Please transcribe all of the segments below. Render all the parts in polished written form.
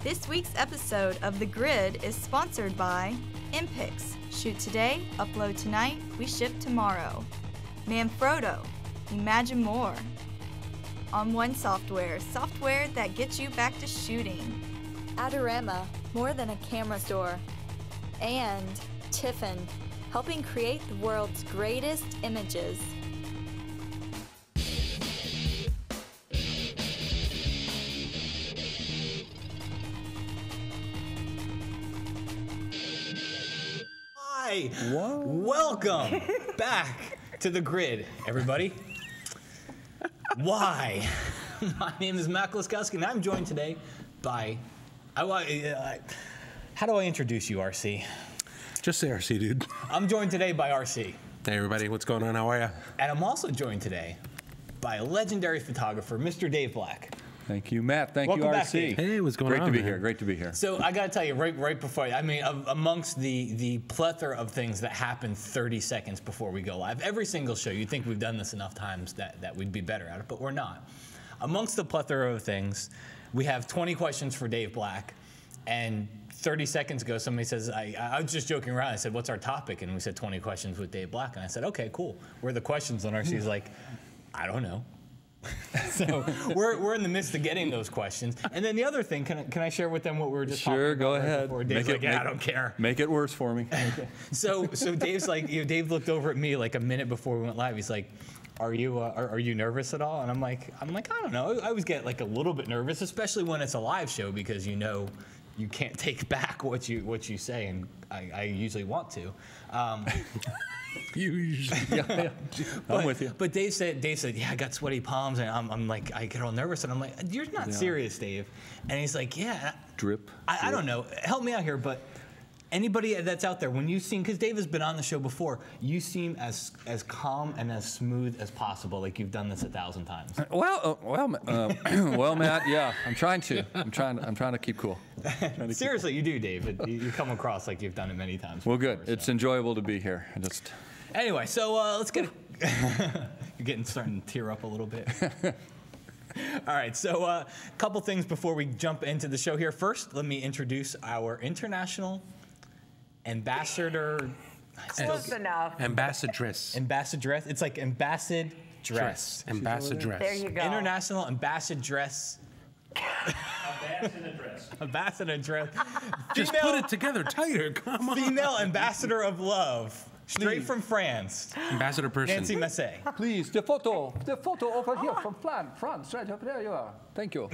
This week's episode of The Grid is sponsored by Impix. Shoot today, upload tonight, we ship tomorrow. Manfrotto, imagine more. On One Software, software that gets you back to shooting. Adorama, more than a camera store. And Tiffin, helping create the world's greatest images. Hi, welcome back to The Grid, everybody. Why? My name is Matt Laskowski, and I'm joined today by, how do I introduce you, RC? Just say RC, dude. I'm joined today by RC. Hey, everybody, what's going on? How are you? And I'm also joined today by a legendary photographer, Mr. Dave Black. Thank you, Matt. Thank Welcome you, back, RC. Dave. Hey, what's going Great on? to be man? here. Great to be here. So I got to tell you, right before, amongst the plethora of things that happen 30 seconds before we go live, every single show, you'd think we've done this enough times that we'd be better at it, but we're not. Amongst the plethora of things, we have 20 questions for Dave Black, and 30 seconds ago, somebody says, I was just joking around. I said, what's our topic? And we said 20 questions with Dave Black. And I said, okay, cool. Where are the questions? And RC's like, I don't know. So we're in the midst of getting those questions. And then the other thing, can I share with them what we were just talking about? Sure, go right ahead. before? Dave's like, I don't care. Make it worse for me. So Dave's like, Dave looked over at me like a minute before we went live. He's like, are you nervous at all? And I'm like, I don't know. I always get like a little bit nervous, especially when it's a live show, because you know you can't take back what you say, and I usually want to. You usually, I'm with you. But Dave said, yeah, I got sweaty palms, and I'm like, I get all nervous, and I'm like, you're not serious, Dave. And he's like, yeah. Drip. I don't know. Help me out here, but anybody that's out there, when you seem, because Dave has been on the show before, you seem as calm and as smooth as possible, like you've done this 1,000 times. Well, Matt. Yeah, I'm trying to keep cool. Seriously, you do, Dave. You come across like you've done it many times. Well, before, good. so. It's enjoyable to be here. Anyway, so let's get. You're starting to tear up a little bit. All right, so a couple things before we jump into the show here. First, let me introduce our international ambassador. Close enough. ambassadress. Ambassadress. It's like ambassadress. Ambassadress. There you go. International ambassadress. Ambassadress. Just put it together tighter. Come on. Female ambassador of love. Straight from France. Ambassador person. Nancy Massey. Please, the photo over here from France, right up there you are. Thank you.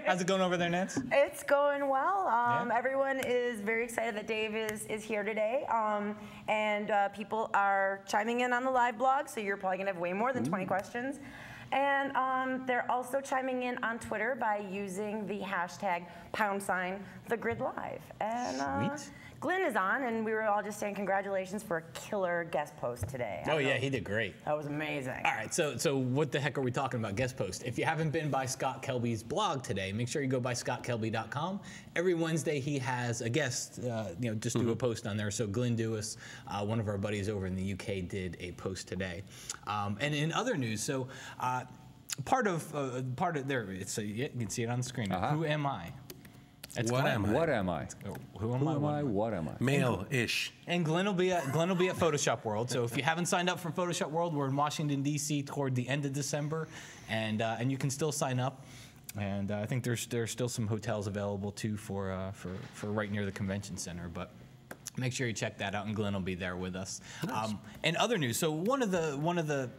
How's it going over there, Nance? It's going well. Yeah. Everyone is very excited that Dave is here today. And people are chiming in on the live blog, so you're probably going to have way more than 20 questions. And they're also chiming in on Twitter by using the hashtag #TheGridLive. And Sweet. Glenn is on, and we were all just saying congratulations for a killer guest post today. Oh yeah, he did great. That was amazing. All right, so what the heck are we talking about guest post? If you haven't been by Scott Kelby's blog today, make sure you go by scottkelby.com. Every Wednesday he has a guest, just do a post on there. So Glenn Dewis, one of our buddies over in the UK, did a post today. And in other news, so part of there, you can see it on the screen. Who am I? It's What Glenn. am I? What am I? Who am I? What am I? Male-ish. And Glenn will be at Photoshop World. So if you haven't signed up for Photoshop World, we're in Washington D.C. toward the end of December, and you can still sign up. And I think there's still some hotels available too for right near the convention center. But make sure you check that out, and Glenn will be there with us. Nice. And other news. So one of the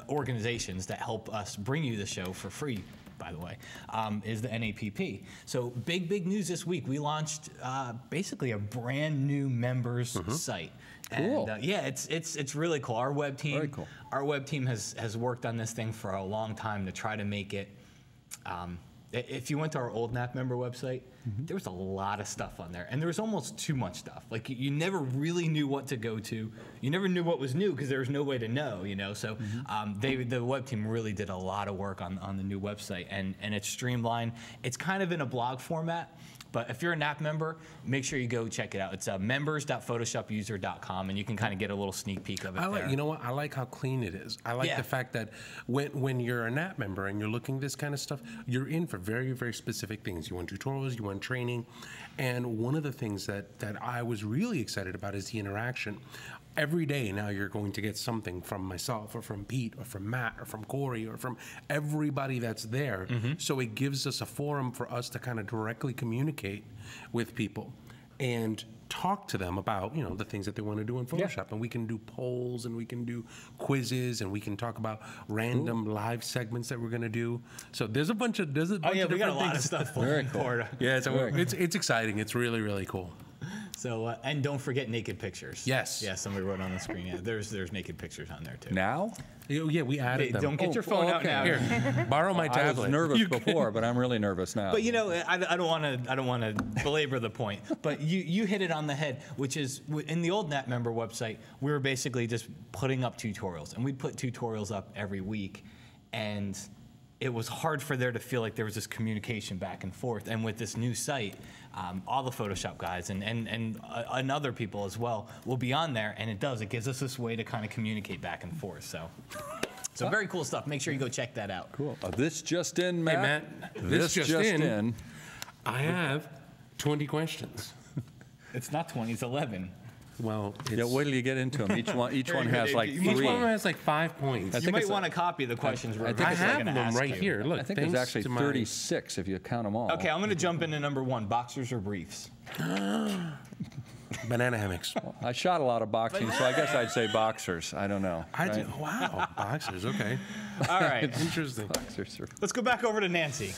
organizations that help us bring you the show for free, by the way, is the NAPP. So big news this week. We launched basically a brand new members site. Cool. And, yeah, it's really cool. Our web team, Very cool. Our web team has worked on this thing for a long time to try to make it. If you went to our old NAPP member website, there was a lot of stuff on there, and there was almost too much stuff. Like you never really knew what to go to. You never knew what was new because there was no way to know, So the web team really did a lot of work on the new website, and it's streamlined. It's kind of in a blog format. But if you're a NAPP member, make sure you go check it out. It's members.photoshopuser.com, and you can kind of get a little sneak peek of it there. You know what? I like how clean it is. I like the fact that when you're a NAPP member and you're looking at this kind of stuff, you're in for very, very specific things. You want tutorials, you want training. And one of the things that I was really excited about is the interaction. Every day now you're going to get something from myself or from Pete or from Matt or from Corey or from everybody that's there. So it gives us a forum for us to kind of directly communicate with people and talk to them about, you know, the things that they want to do in Photoshop. And we can do polls and we can do quizzes and we can talk about random live segments that we're going to do. So there's a bunch of different we got a things. lot of stuff. Very cool. Yeah, so it's exciting. It's really, really cool. So and don't forget naked pictures. Yes. Yeah, somebody wrote on the screen. Yeah, there's naked pictures on there too. Now? Yeah, we added them. Don't get your phone out okay. now. Here, borrow my I tablet. was nervous before, but I'm really nervous now. But you know, I don't want to belabor the point. But you hit it on the head, which is in the old NAPP member website, we were basically just putting up tutorials, and we'd put tutorials up every week, and it was hard for there to feel like there was this communication back and forth. And with this new site, all the Photoshop guys and other people as well will be on there, and it gives us this way to kind of communicate back and forth. So very cool stuff. Make sure you go check that out. Cool. This just in, Matt. Hey, Matt, This just in. I have 20 questions. It's not 20, it's 11. Well, it's, Yeah, wait till you get into them. Each one has like Each each 3. one has like 5 points. You think might it's want to copy the questions. I think I it's have gonna them ask right you. here. Look, I think there's thanks actually to my- 36 if you count them all. Okay, I'm going to jump into number 1, boxers or briefs. banana hammocks. I shot a lot of boxing, so I guess I'd say boxers. I don't know. Wow, boxers. Okay, All right, interesting. Boxers are- let's go back over to Nancy.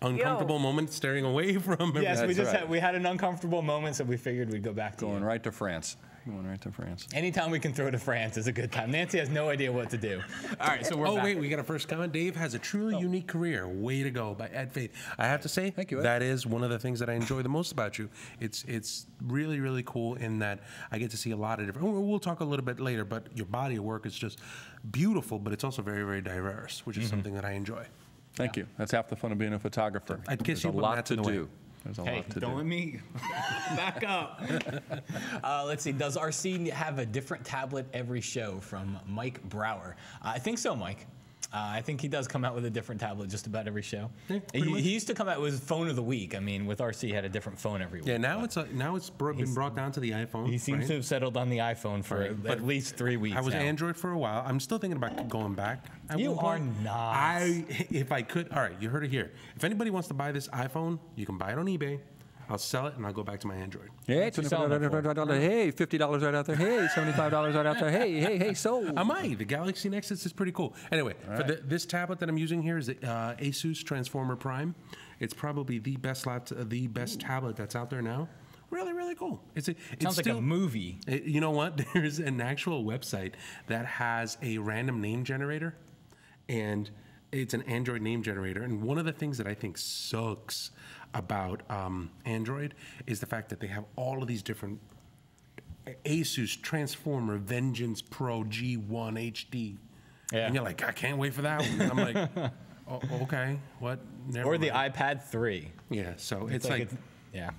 Uncomfortable moment staring away from. Yes, we That's just right. we had an uncomfortable moment, so we figured we'd go back to Going you. right to France. Going right to France. Anytime we can throw to France is a good time. Nancy has no idea what to do. All right, so we're Oh back. wait, we got a first comment. Dave has a truly unique career. Way to go by Ed Faith. I have to say, Thank you, Ed. that is one of the things that I enjoy the most about you. It's really, really cool in that I get to see a lot of different. We'll talk a little bit later, but your body of work is just beautiful, but it's also very, very diverse, which is something that I enjoy. Thank you. That's half the fun of being a photographer. I'd kiss There's you, a but lot Matt's to in the way. do. There's a Hey, lot to don't do. let me back up. Let's see. Does RC have a different tablet every show? From Mike Brower. I think so, Mike. I think he does come out with a different tablet just about every show. Yeah, pretty much. He used to come out with phone of the week. I mean, with RC, he had a different phone every week. Yeah, now it's been brought down to the iPhone. He seems right? to have settled on the iPhone for Right. at least 3 weeks I was now. Android for a while. I'm still thinking about going back. at You one point. are not. If I could, all right, you heard it here. If anybody wants to buy this iPhone, you can buy it on eBay. I'll sell it and I'll go back to my Android. Hey, What's he selling it for? $25 hey, $50 right out there. Hey, $75 right out there. Hey, so. I might. The Galaxy Nexus is pretty cool. Anyway, this tablet that I'm using here is the Asus Transformer Prime. It's probably the best tablet that's out there now. Really, really cool. It's Sounds like a movie. You know what? There's an actual website that has a random name generator, and it's an Android name generator. And one of the things that I think sucks about Android is the fact that they have all of these different Asus Transformer Vengeance Pro G1 HD. Yeah. And you're like, I can't wait for that one. And I'm like, oh, okay, what? Never Or the mind. iPad 3. Yeah, so it's like yeah.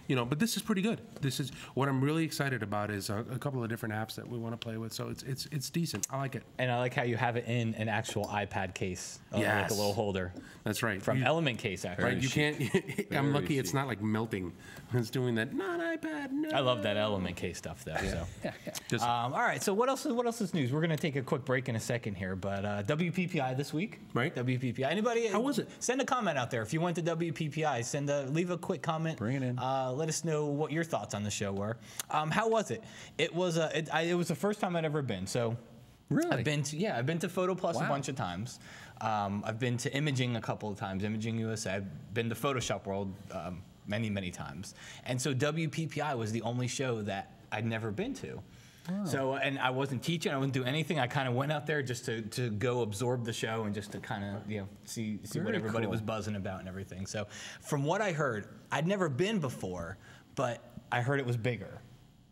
you know, but this is pretty good. This is what I'm really excited about is a couple of different apps that we want to play with. So it's decent. I like it. And I like how you have it in an actual iPad case, like a Yes. little holder. That's right. From You- Element case, actually. Right, you can't. I'm Very lucky it's chic. not like melting. It's doing that. Not iPad. No. I love that Element case stuff, though. So. Just, All right. So what else is news? We're going to take a quick break in a second here, but WPPI this week. Right. WPPI. Anybody? How was it? Send a comment out there if you went to WPPI. Leave a quick comment. Bring it in. Let us know what your thoughts on the show were. How was it? It was the first time I'd ever been. So. Really? I've been to Photo Plus a Wow. bunch of times. I've been to Imaging a couple of times, Imaging USA. I've been to Photoshop World many, many times. And so WPPI was the only show that I'd never been to. So, and I wasn't teaching, I wasn't doing anything. I kind of went out there just to go absorb the show and just to kind of, see what Very everybody cool. was buzzing about and everything. So from what I heard, I'd never been before, but I heard it was bigger.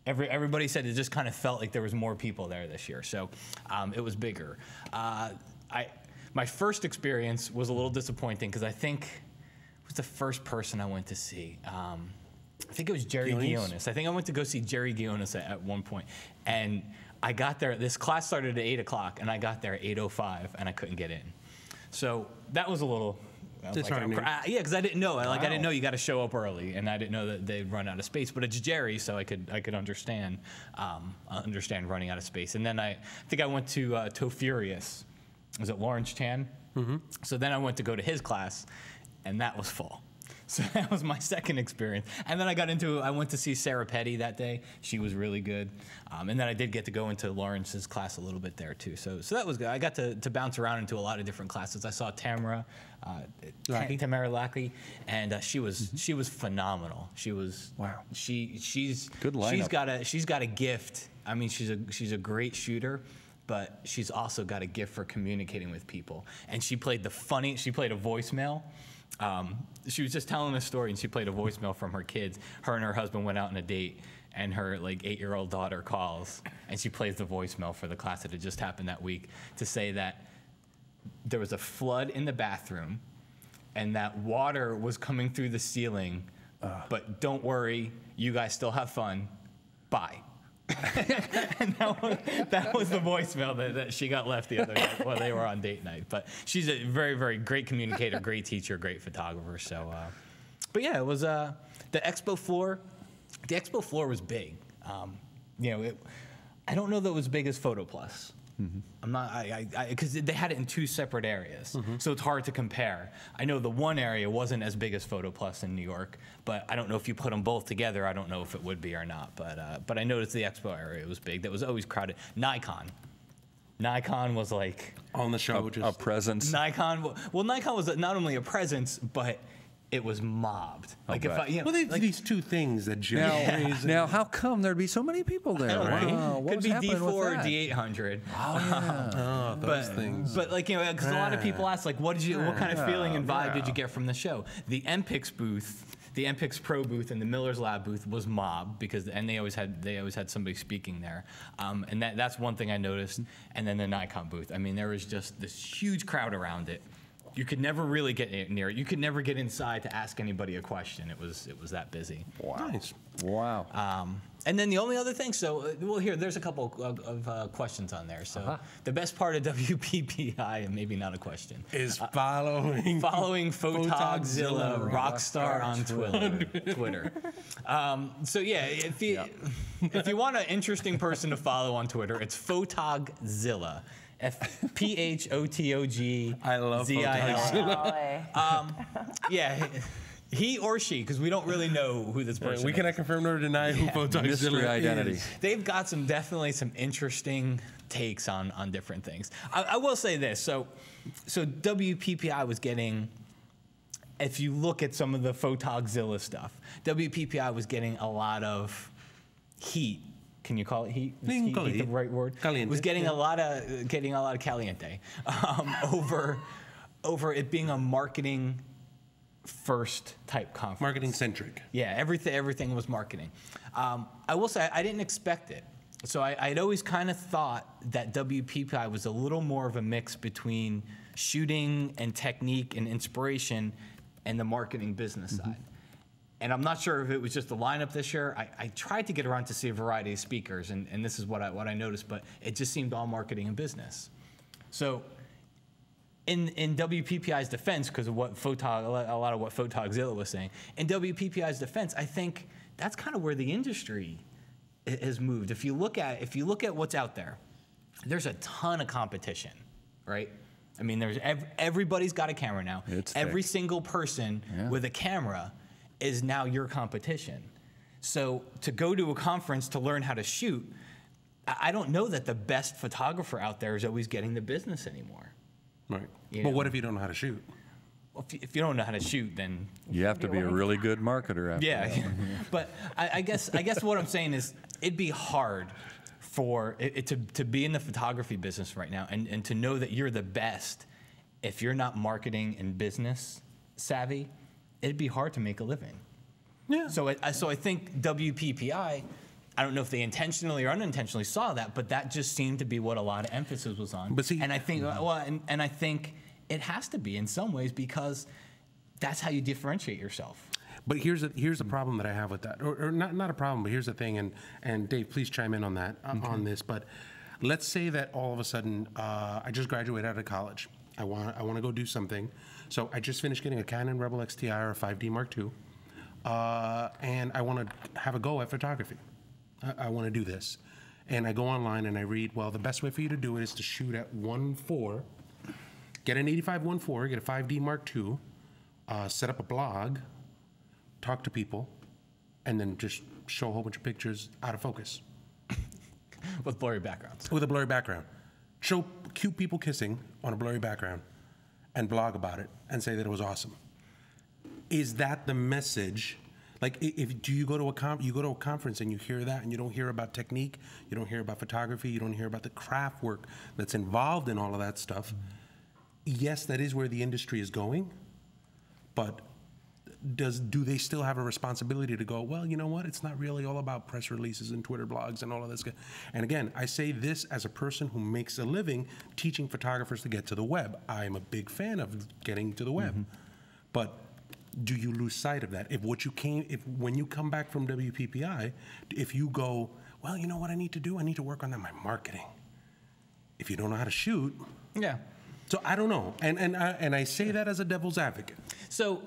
Everybody said it just kind of felt like there was more people there this year, so it was bigger. My first experience was a little disappointing because I think it was the first person I went to see. I think it was Jerry Guionis. I think I went to go see Jerry Guionis at one point, and I got there. This class started at 8 o'clock, and I got there at 8:05, and I couldn't get in. So that was a little. I was It's like, hard news. yeah, because I didn't know. I didn't know you got to show up early, and I didn't know that they'd run out of space. But it's Jerry, so I could understand running out of space. And then I think I went to Furious. Was it Lawrence Chan? Mm-hmm. So then I went to go to his class, and that was full. So that was my second experience. And then I went to see Sarah Petty that day. She was really good. And then I did get to go into Lawrence's class a little bit there too. So that was good. I got to bounce around into a lot of different classes. I saw Tamara Lackey, and she was phenomenal. She was wow. She's good lineup. She's got a gift. I mean, she's a great shooter, but she's also got a gift for communicating with people. And she played a voicemail. She was just telling a story, and she played a voicemail from her kids. Her and her husband went out on a date, and her 8-year-old daughter calls, and she plays the voicemail for the class that had just happened that week to say that there was a flood in the bathroom, and that water was coming through the ceiling, but don't worry, you guys still have fun. Bye. And that was the voicemail that she got left the other night while they were on date night. But she's a very, very great communicator, great teacher, great photographer. So, but yeah, it was the expo floor. The expo floor was big. I don't know that it was big as Photo Plus. Mm-hmm. I'm not, because they had it in two separate areas, so it's hard to compare. I know the one area wasn't as big as Photo Plus in New York, but I don't know if you put them both together, I don't know if it would be or not. But I noticed the expo area was big. That was always crowded. Nikon was like on the show, a presence. Nikon was not only a presence, but it was mobbed. Well, these two things that Jim raised. Now, how come there'd be so many people there? Right? What Could be happening D4 or with that? D800. Oh, those things. But because a lot of people ask, what kind of feeling and vibe did you get from the show? The MPix booth, the MPix Pro booth, and the Miller's Lab booth was mobbed and they always had somebody speaking there, and that's one thing I noticed. And then the Nikon booth. I mean, there was just this huge crowd around it. You could never really get near it. You could never get inside to ask anybody a question. It was that busy. Wow. Nice. Wow. And then the only other thing, there's a couple of questions on there. So the best part of WPPI, and maybe not a question, is following Photogzilla Rockstar on Twitter. So yeah, if you want an interesting person to follow on Twitter, it's Photogzilla. Photogzilla. I love Photogzilla. Yeah, he or she, because we don't really know who this person is. We cannot confirm nor deny who Photogzilla Mystery identity. is. They've got definitely some interesting takes on different things. I will say this. So WPPI was getting, if you look at some of the Photogzilla stuff, WPPI was getting a lot of heat. Can you call it heat? Is heat the right word? Caliente. Was getting a lot of caliente over it being a marketing first type conference. Marketing centric. Yeah, everything was marketing. I will say I didn't expect it. So I'd always kind of thought that WPPI was a little more of a mix between shooting and technique and inspiration and the marketing business side. And I'm not sure if it was just the lineup this year. I tried to get around to see a variety of speakers, and this is what I noticed, but it just seemed all marketing and business. So in WPPI's defense, because of what a lot of what Photogzilla was saying, in WPPI's defense, I think that's kind of where the industry has moved. If you look at what's out there, there's a ton of competition, right? I mean, everybody's got a camera now. Every single person with a camera is now your competition. So to go to a conference to learn how to shoot, I don't know that the best photographer out there is always getting the business anymore. Right. But what if you don't know how to shoot? Well, if you don't know how to shoot, then you have to be a really good marketer after that. But I guess what I'm saying is it'd be hard for it to be in the photography business right now and to know that you're the best if you're not marketing and business savvy. It'd be hard to make a living. Yeah. So I think WPPI, I don't know if they intentionally or unintentionally saw that, but that just seemed to be what a lot of emphasis was on. But see, and I think and I think it has to be in some ways because that's how you differentiate yourself. But here's a problem that I have with that, or not a problem, but here's the thing, and Dave, please chime in on that on this. But let's say that all of a sudden I just graduated out of college. I want to go do something. So I just finished getting a Canon Rebel XTI or a 5D Mark II, and I want to have a go at photography. I want to do this. And I go online and I read, well, the best way for you to do it is to shoot at 1.4, get an 85 1.4, get a 5D Mark II, set up a blog, talk to people, and then just show a whole bunch of pictures out of focus. With blurry backgrounds. With a blurry background. Show cute people kissing on a blurry background and blog about it and say that it was awesome. Is that the message? Like, do you go to a conference and you hear that and you don't hear about technique, you don't hear about photography, you don't hear about the craft work that's involved in all of that stuff. Yes, that is where the industry is going, but do they still have a responsibility to go, well, you know what, it's not really all about press releases and Twitter blogs and all of this. And again, I say this as a person who makes a living teaching photographers to get to the web. I'm a big fan of getting to the web. But do you lose sight of that? When you come back from WPPI, if you go, well, you know what I need to do? I need to work on my marketing. If you don't know how to shoot. Yeah. So I don't know. And I say that as a devil's advocate. So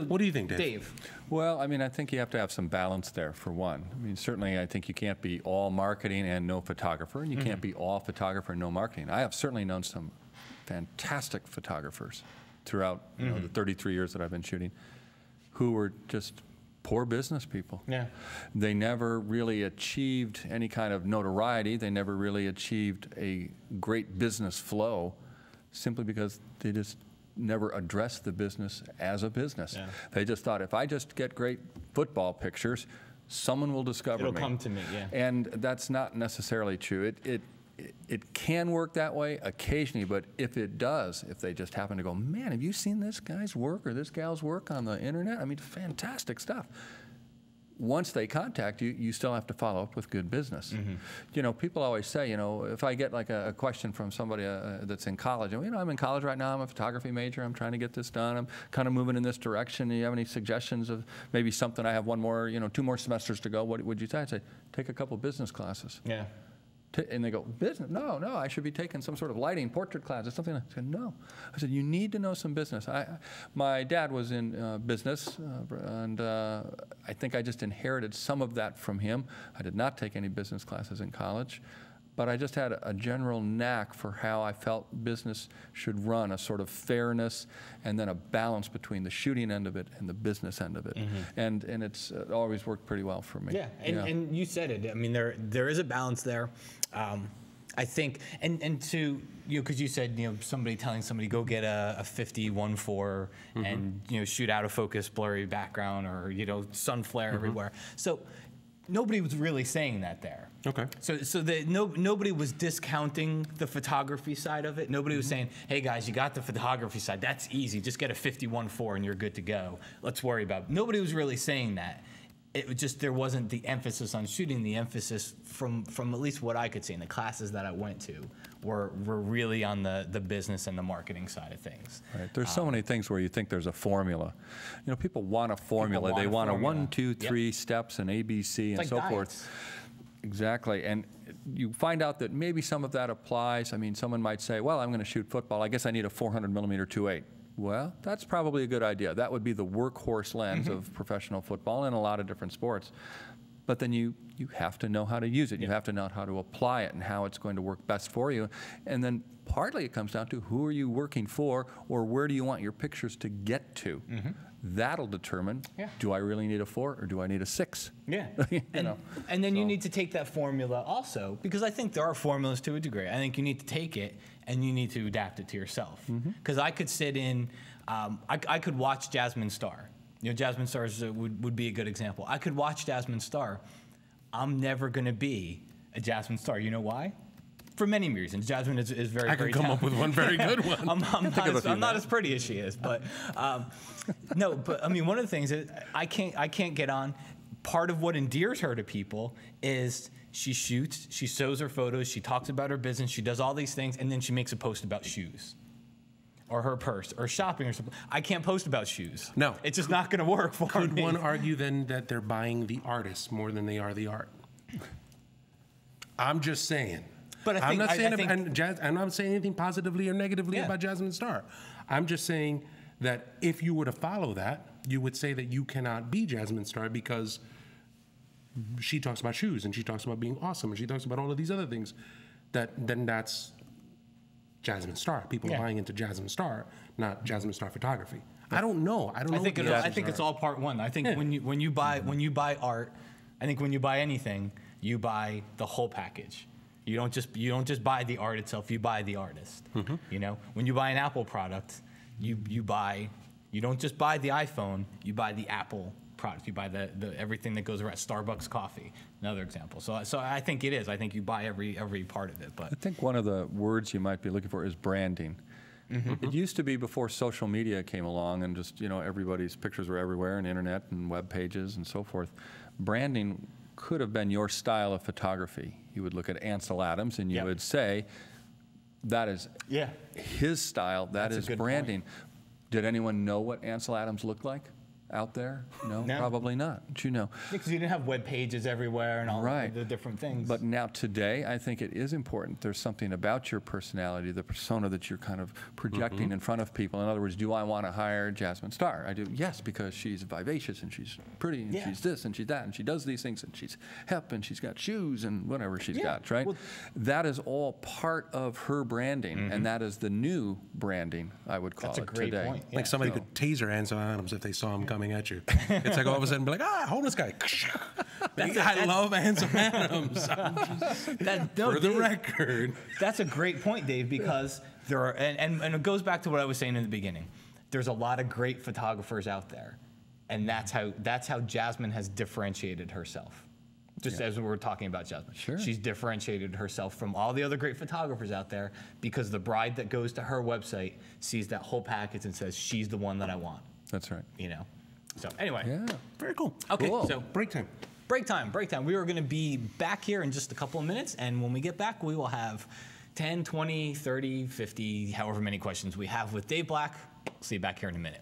what do you think, Dave? Well, I mean, I think you have to have some balance there, for one. I mean, certainly, I think you can't be all marketing and no photographer, and you can't be all photographer and no marketing. I have certainly known some fantastic photographers throughout the 33 years that I've been shooting who were just poor business people. Yeah. They never really achieved any kind of notoriety. They never really achieved a great business flow simply because they just never addressed the business as a business. Yeah. They just thought, if I just get great football pictures, someone will discover me. It'll come to me, yeah. And that's not necessarily true. It can work that way occasionally, but if it does, if they just happen to go, man, have you seen this guy's work or this gal's work on the internet? I mean, fantastic stuff. Once they contact you, you still have to follow up with good business. You know, people always say, you know, if I get like a question from somebody that's in college, you know, I'm in college right now, I'm a photography major, I'm trying to get this done, I'm kind of moving in this direction. Do you have any suggestions of maybe something? I have 2 more semesters to go. What would you say? I'd say, take a couple business classes. Yeah. And they go, business? No, I should be taking some sort of lighting, portrait class or something. I said, no. I said, you need to know some business. My dad was in business, and I think I just inherited some of that from him. I did not take any business classes in college, but I just had a general knack for how I felt business should run, a sort of fairness, and then a balance between the shooting end of it and the business end of it. And it's always worked pretty well for me. Yeah, and you said it. I mean, there is a balance there. I think, and to, because you said, somebody telling somebody, go get a 50 1.4 and, shoot out of focus, blurry background, or, sun flare everywhere. So nobody was really saying that there. Okay. So nobody was discounting the photography side of it. Nobody was saying, hey guys, you got the photography side. That's easy. Just get a 50 1.4 and you're good to go. Let's worry about it. Nobody was really saying that. It was just, there wasn't the emphasis on shooting. The emphasis from at least what I could see in the classes that I went to were really on the business and the marketing side of things. Right. There's so many things where you think there's a formula. People want a formula. They want a 1, 2, 3 steps and ABC and like so diets. forth. Exactly. And you find out that maybe some of that applies. I mean, someone might say, well, I'm going to shoot football. I guess I need a 400 millimeter 2.8. Well, that's probably a good idea. That would be the workhorse lens of professional football and a lot of different sports. But then you have to know how to use it. You have to know how to apply it and how it's going to work best for you. And then partly it comes down to who are you working for, or where do you want your pictures to get to? That'll determine, do I really need a 4 or do I need a 6? Yeah. And then you need to take that formula also, because I think there are formulas to a degree. I think you need to take it and you need to adapt it to yourself. Because I could sit in, I could watch Jasmine Star. Jasmine Star would be a good example. I could watch Jasmine Star. I'm never going to be a Jasmine Star. You know why? For many reasons. Jasmine is very, I can come up with one very good one. I'm not as pretty as she is, but no. But I mean, one of the things is I can't get on. Part of what endears her to people is she shoots, she shows her photos, she talks about her business, she does all these things, and then she makes a post about shoes, or her purse, or shopping, or something. I can't post about shoes. No, it's just not going to work for me. Could one argue then that they're buying the artist more than they are the art? I'm just saying. But I'm not saying anything positively or negatively about Jasmine Star. I'm just saying that if you were to follow that, you would say that you cannot be Jasmine Star because she talks about shoes and she talks about being awesome and she talks about all of these other things, then that's Jasmine Star. People are buying into Jasmine Star, not Jasmine Star photography. I don't know. I think it's all part one. I think when you buy art, I think when you buy anything, you buy the whole package. You don't just buy the art itself. You buy the artist. You know, when you buy an Apple product, you don't just buy the iPhone. You buy the Apple product. You buy the everything that goes around. Starbucks coffee, another example. So I think it is. I think you buy every part of it. But I think one of the words you might be looking for is branding. It used to be before social media came along and just, you know, everybody's pictures were everywhere and internet and web pages and so forth. Branding could have been your style of photography. You would look at Ansel Adams and you would say, that is his style, that is branding. Did anyone know what Ansel Adams looked like out there? No, probably not. But you know. Because you didn't have web pages everywhere and all the different things. But now today, I think it is important. There's something about your personality, the persona that you're kind of projecting in front of people. In other words, do I want to hire Jasmine Star? I do, yes, because she's vivacious and she's pretty and she's this and she's that and she does these things and she's hip and she's got shoes and whatever she's got, right? Well, that is all part of her branding, and that is the new branding, I would call it today. That's a great point. Like somebody could taser Ansel Adams if they saw him coming at you. It's like all of a sudden be like, hold this guy. I love Ansel Adams. For the record. That's a great point, Dave, because there are, and it goes back to what I was saying in the beginning. There's a lot of great photographers out there, and that's how Jasmine has differentiated herself. Just as we were talking about Jasmine. Sure. She's differentiated herself from all the other great photographers out there because the bride that goes to her website sees that whole package and says, she's the one that I want. That's right. You know? So anyway. Yeah. Very cool. Okay, Cool. so Break time. Break time. We are going to be back here in just a couple of minutes, and when we get back, we will have 10, 20, 30, 50, however many questions we have with Dave Black. See you back here in a minute.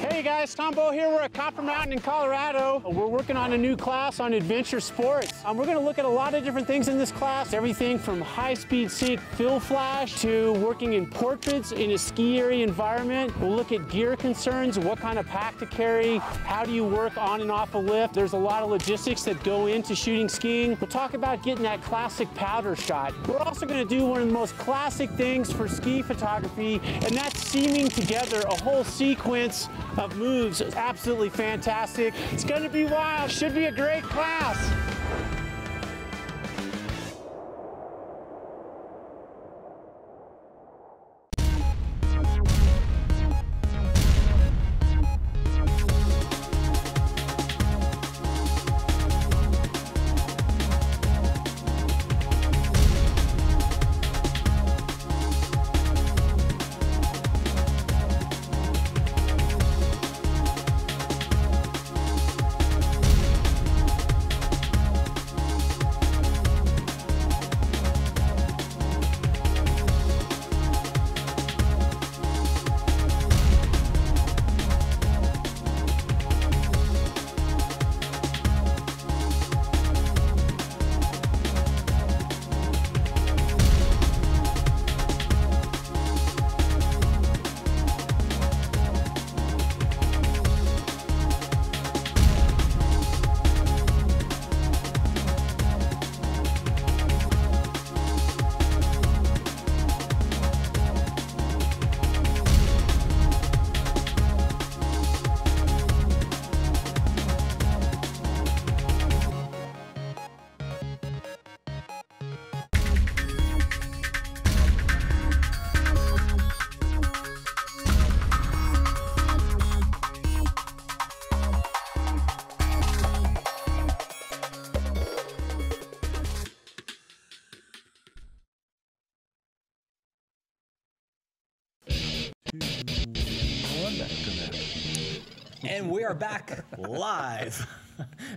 Hey guys, Tom Bow here. We're at Copper Mountain in Colorado. We're working on a new class on adventure sports. We're going to look at a lot of different things in this class. Everything from high-speed sync fill flash to working in portraits in a ski area environment. We'll look at gear concerns, what kind of pack to carry, how do you work on and off a lift. There's a lot of logistics that go into shooting skiing. We'll talk about getting that classic powder shot. We're also going to do one of the most classic things for ski photography, and that's seaming together a whole sequence of moves. It's absolutely fantastic. It's going to be wild. Should be a great class. 1 back to that. And we are back live.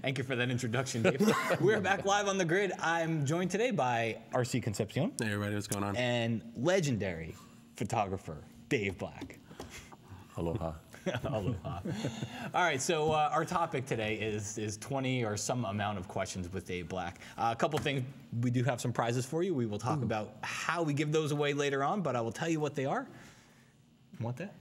Thank you for that introduction, Dave. We're back live on the grid. I'm joined today by RC Concepcion. Hey, everybody, what's going on? And legendary photographer, Dave Black. Aloha. Aloha. All right, so our topic today is 20 or some amount of questions with Dave Black. A couple things, we do have some prizes for you. We will talk about how we give those away later on, but I will tell you what they are. You want that?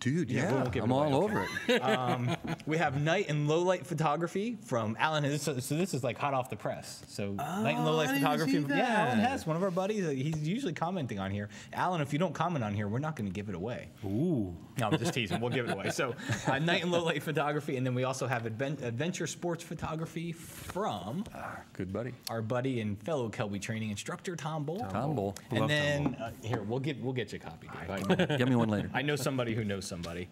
Dude, we yeah, won't give it I'm away, all okay. over it. We have night and low light photography from Alan. So this is like hot off the press. So night and low light I didn't photography. see Yeah, Alan that. Hess, one of our buddies. He's usually commenting on here. Alan, if you don't comment on here, we're not going to give it away. Ooh. No, I'm just teasing. We'll give it away. So night and low light photography, and then we also have adventure sports photography from Good buddy. our buddy and fellow Kelby training instructor Tom Bull. Tom Bull. And Love then here we'll get you a copy, Dave. Get me one later. I know somebody who knows somebody.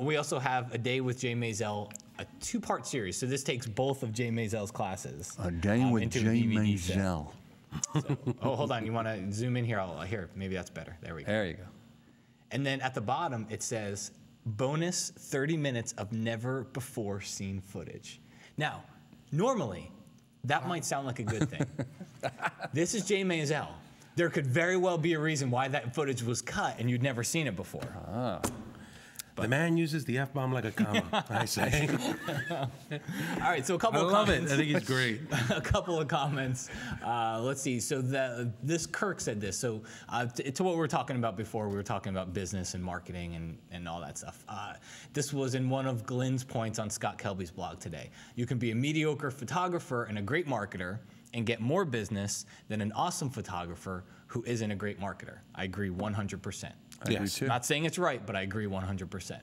We also have A Day with Jay Maisel, a 2-part series. So this takes both of Jay Maisel's classes. A day with into a Jay DVD set. Maisel. Oh, hold on. You want to zoom in here? Here, maybe that's better. There we go. There you go. And then at the bottom, it says, bonus 30 minutes of never before seen footage. Now, normally, that might sound like a good thing. This is Jay Maisel. There could very well be a reason why that footage was cut and you'd never seen it before. The man uses the F-bomb like a comma, I say. All right, so a couple I of love comments. it. I think he's great. A couple of comments. Let's see. So this Kirk said this. So to what we were talking about before, we were talking about business and marketing and all that stuff. This was in one of Glenn's points on Scott Kelby's blog today. You can be a mediocre photographer and a great marketer and get more business than an awesome photographer who isn't a great marketer. I agree 100%. I do too. Not saying it's right, but I agree 100%.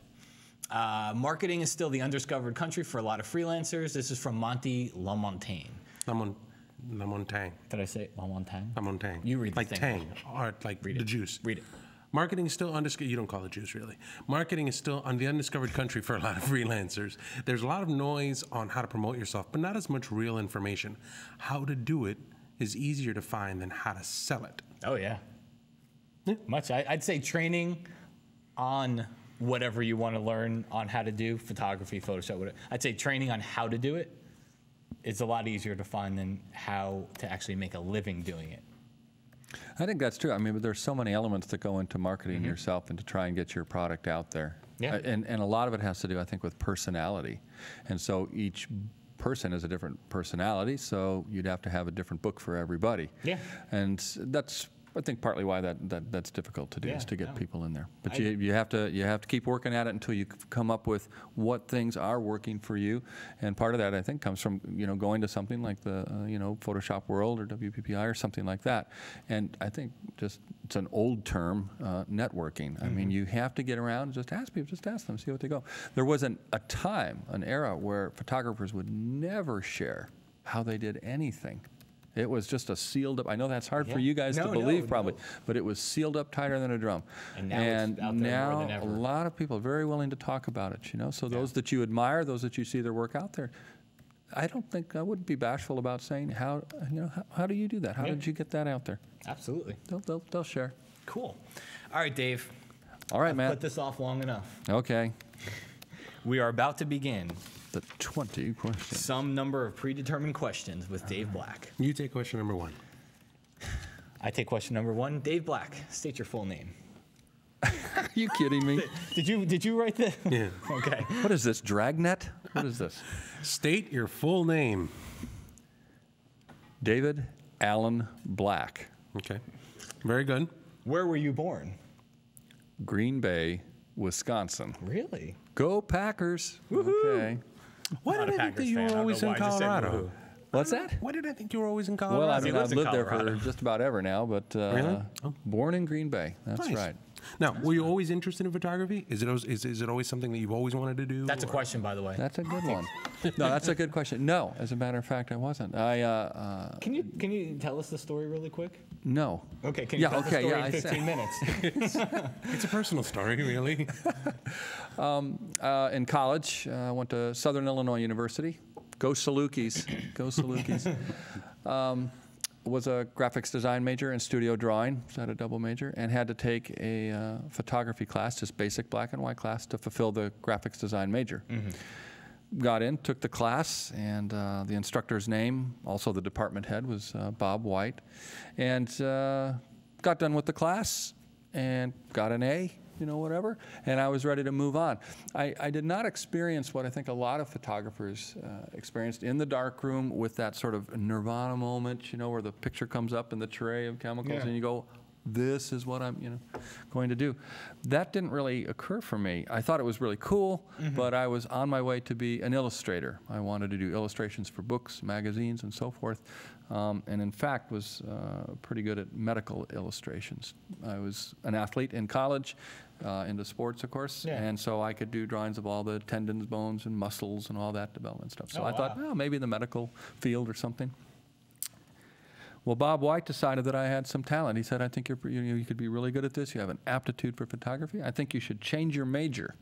Marketing is still the undiscovered country for a lot of freelancers. This is from Monty Lamontagne. Lamontagne. Did I say it? Lamontagne? Lamontagne. You read the like thing. tang, or like Read the it. juice. Read it. Marketing is still undiscovered. You don't call it juice, really. Marketing is still on the undiscovered country for a lot of freelancers. There's a lot of noise on how to promote yourself, but not as much real information. How to do it is easier to find than how to sell it. Oh, yeah. Yeah. Much. I'd say training on whatever you want to learn on how to do, photography, Photoshop, whatever. I'd say training on how to do it is a lot easier to find than how to actually make a living doing it. I think that's true. I mean, but there's so many elements that go into marketing yourself and to try and get your product out there. Yeah. And a lot of it has to do, I think, with personality. And so each person is a different personality, so you'd have to have a different book for everybody. Yeah. And that's, I think, partly why that's difficult to do, Yeah, is to get no. people in there. But you have to keep working at it until you come up with what things are working for you. And part of that, I think, comes from going to something like the Photoshop World or WPPI or something like that. And I think it's an old term, networking. I mean, you have to get around, just ask people, just ask them, see what they go. There was an era where photographers would never share how they did anything. It was just a sealed up. I know that's hard for you guys to believe, probably, but it was sealed up tighter than a drum. And now it's out there more than ever. A lot of people are very willing to talk about it. So those that you admire, those that you see their work out there, I wouldn't be bashful about saying how do you do that? How did you get that out there? Absolutely. They'll share. Cool. All right, Dave. All right, I've Matt. put this off long enough. Okay. We are about to begin The 20 questions. some number of predetermined questions with Dave Black. You take question number 1. I take question number 1. Dave Black, state your full name. Are you kidding me? Did you write that? Yeah. Okay. What is this, Dragnet? What is this? State your full name. David Allen Black. Okay. Very good. Where were you born? Green Bay, Wisconsin. Really? Go Packers. Okay. Why Not did a I think that Packers you fan. I were don't always know in why I just said Colorado? woo-hoo. What's that? Why did I think you were always in Colorado? Well, I He mean, lives I've in lived there for Colorado. just about ever now, but Really? Oh. born in Green Bay. That's Nice. right. Now, were you always interested in photography? Is it always something that you've always wanted to do? That's a or- question, by the way. That's a good one. No, that's a good question. No, as a matter of fact, I wasn't. Can you tell us the story really quick? No. Okay, can you tell the story in 15 minutes? It's a personal story, really. In college, I went to Southern Illinois University. Go Salukis. Go Salukis. was a graphics design major and studio drawing, so I had a double major, and had to take a photography class, just basic black and white class, to fulfill the graphics design major. Got in, took the class, and the instructor's name, also the department head, was Bob White, and got done with the class and got an A, you know, whatever, and I was ready to move on. I did not experience what I think a lot of photographers experienced in the darkroom with that sort of nirvana moment, you know, where the picture comes up in the tray of chemicals and you go, this is what I'm, you know, going to do. That didn't really occur for me. I thought it was really cool, but I was on my way to be an illustrator. I wanted to do illustrations for books, magazines, and so forth, and in fact was pretty good at medical illustrations. I was an athlete in college, into sports, of course, and so I could do drawings of all the tendons, bones, and muscles, and all that development stuff. So I thought, well, maybe the medical field or something. Well, Bob White decided that I had some talent. He said, I think you could be really good at this. You have an aptitude for photography. I think you should change your major,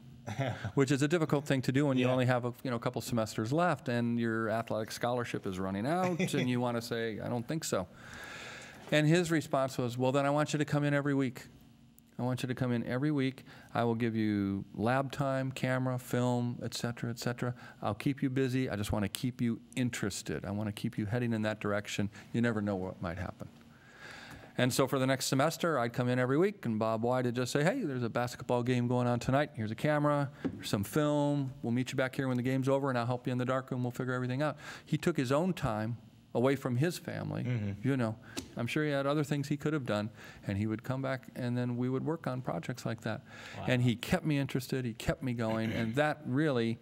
which is a difficult thing to do when you only have a couple semesters left and your athletic scholarship is running out and you want to say, I don't think so. And his response was, well, then I want you to come in every week. I want you to come in every week. I will give you lab time, camera, film, et cetera, et cetera. I'll keep you busy. I just want to keep you interested. I want to keep you heading in that direction. You never know what might happen. And so for the next semester, I'd come in every week, and Bob White would just say, hey, there's a basketball game going on tonight. Here's a camera, here's some film. We'll meet you back here when the game's over, and I'll help you in the darkroom. We'll figure everything out. He took his own time away from his family, you know. I'm sure he had other things he could have done, and he would come back, and then we would work on projects like that. And he kept me interested, he kept me going, and that really,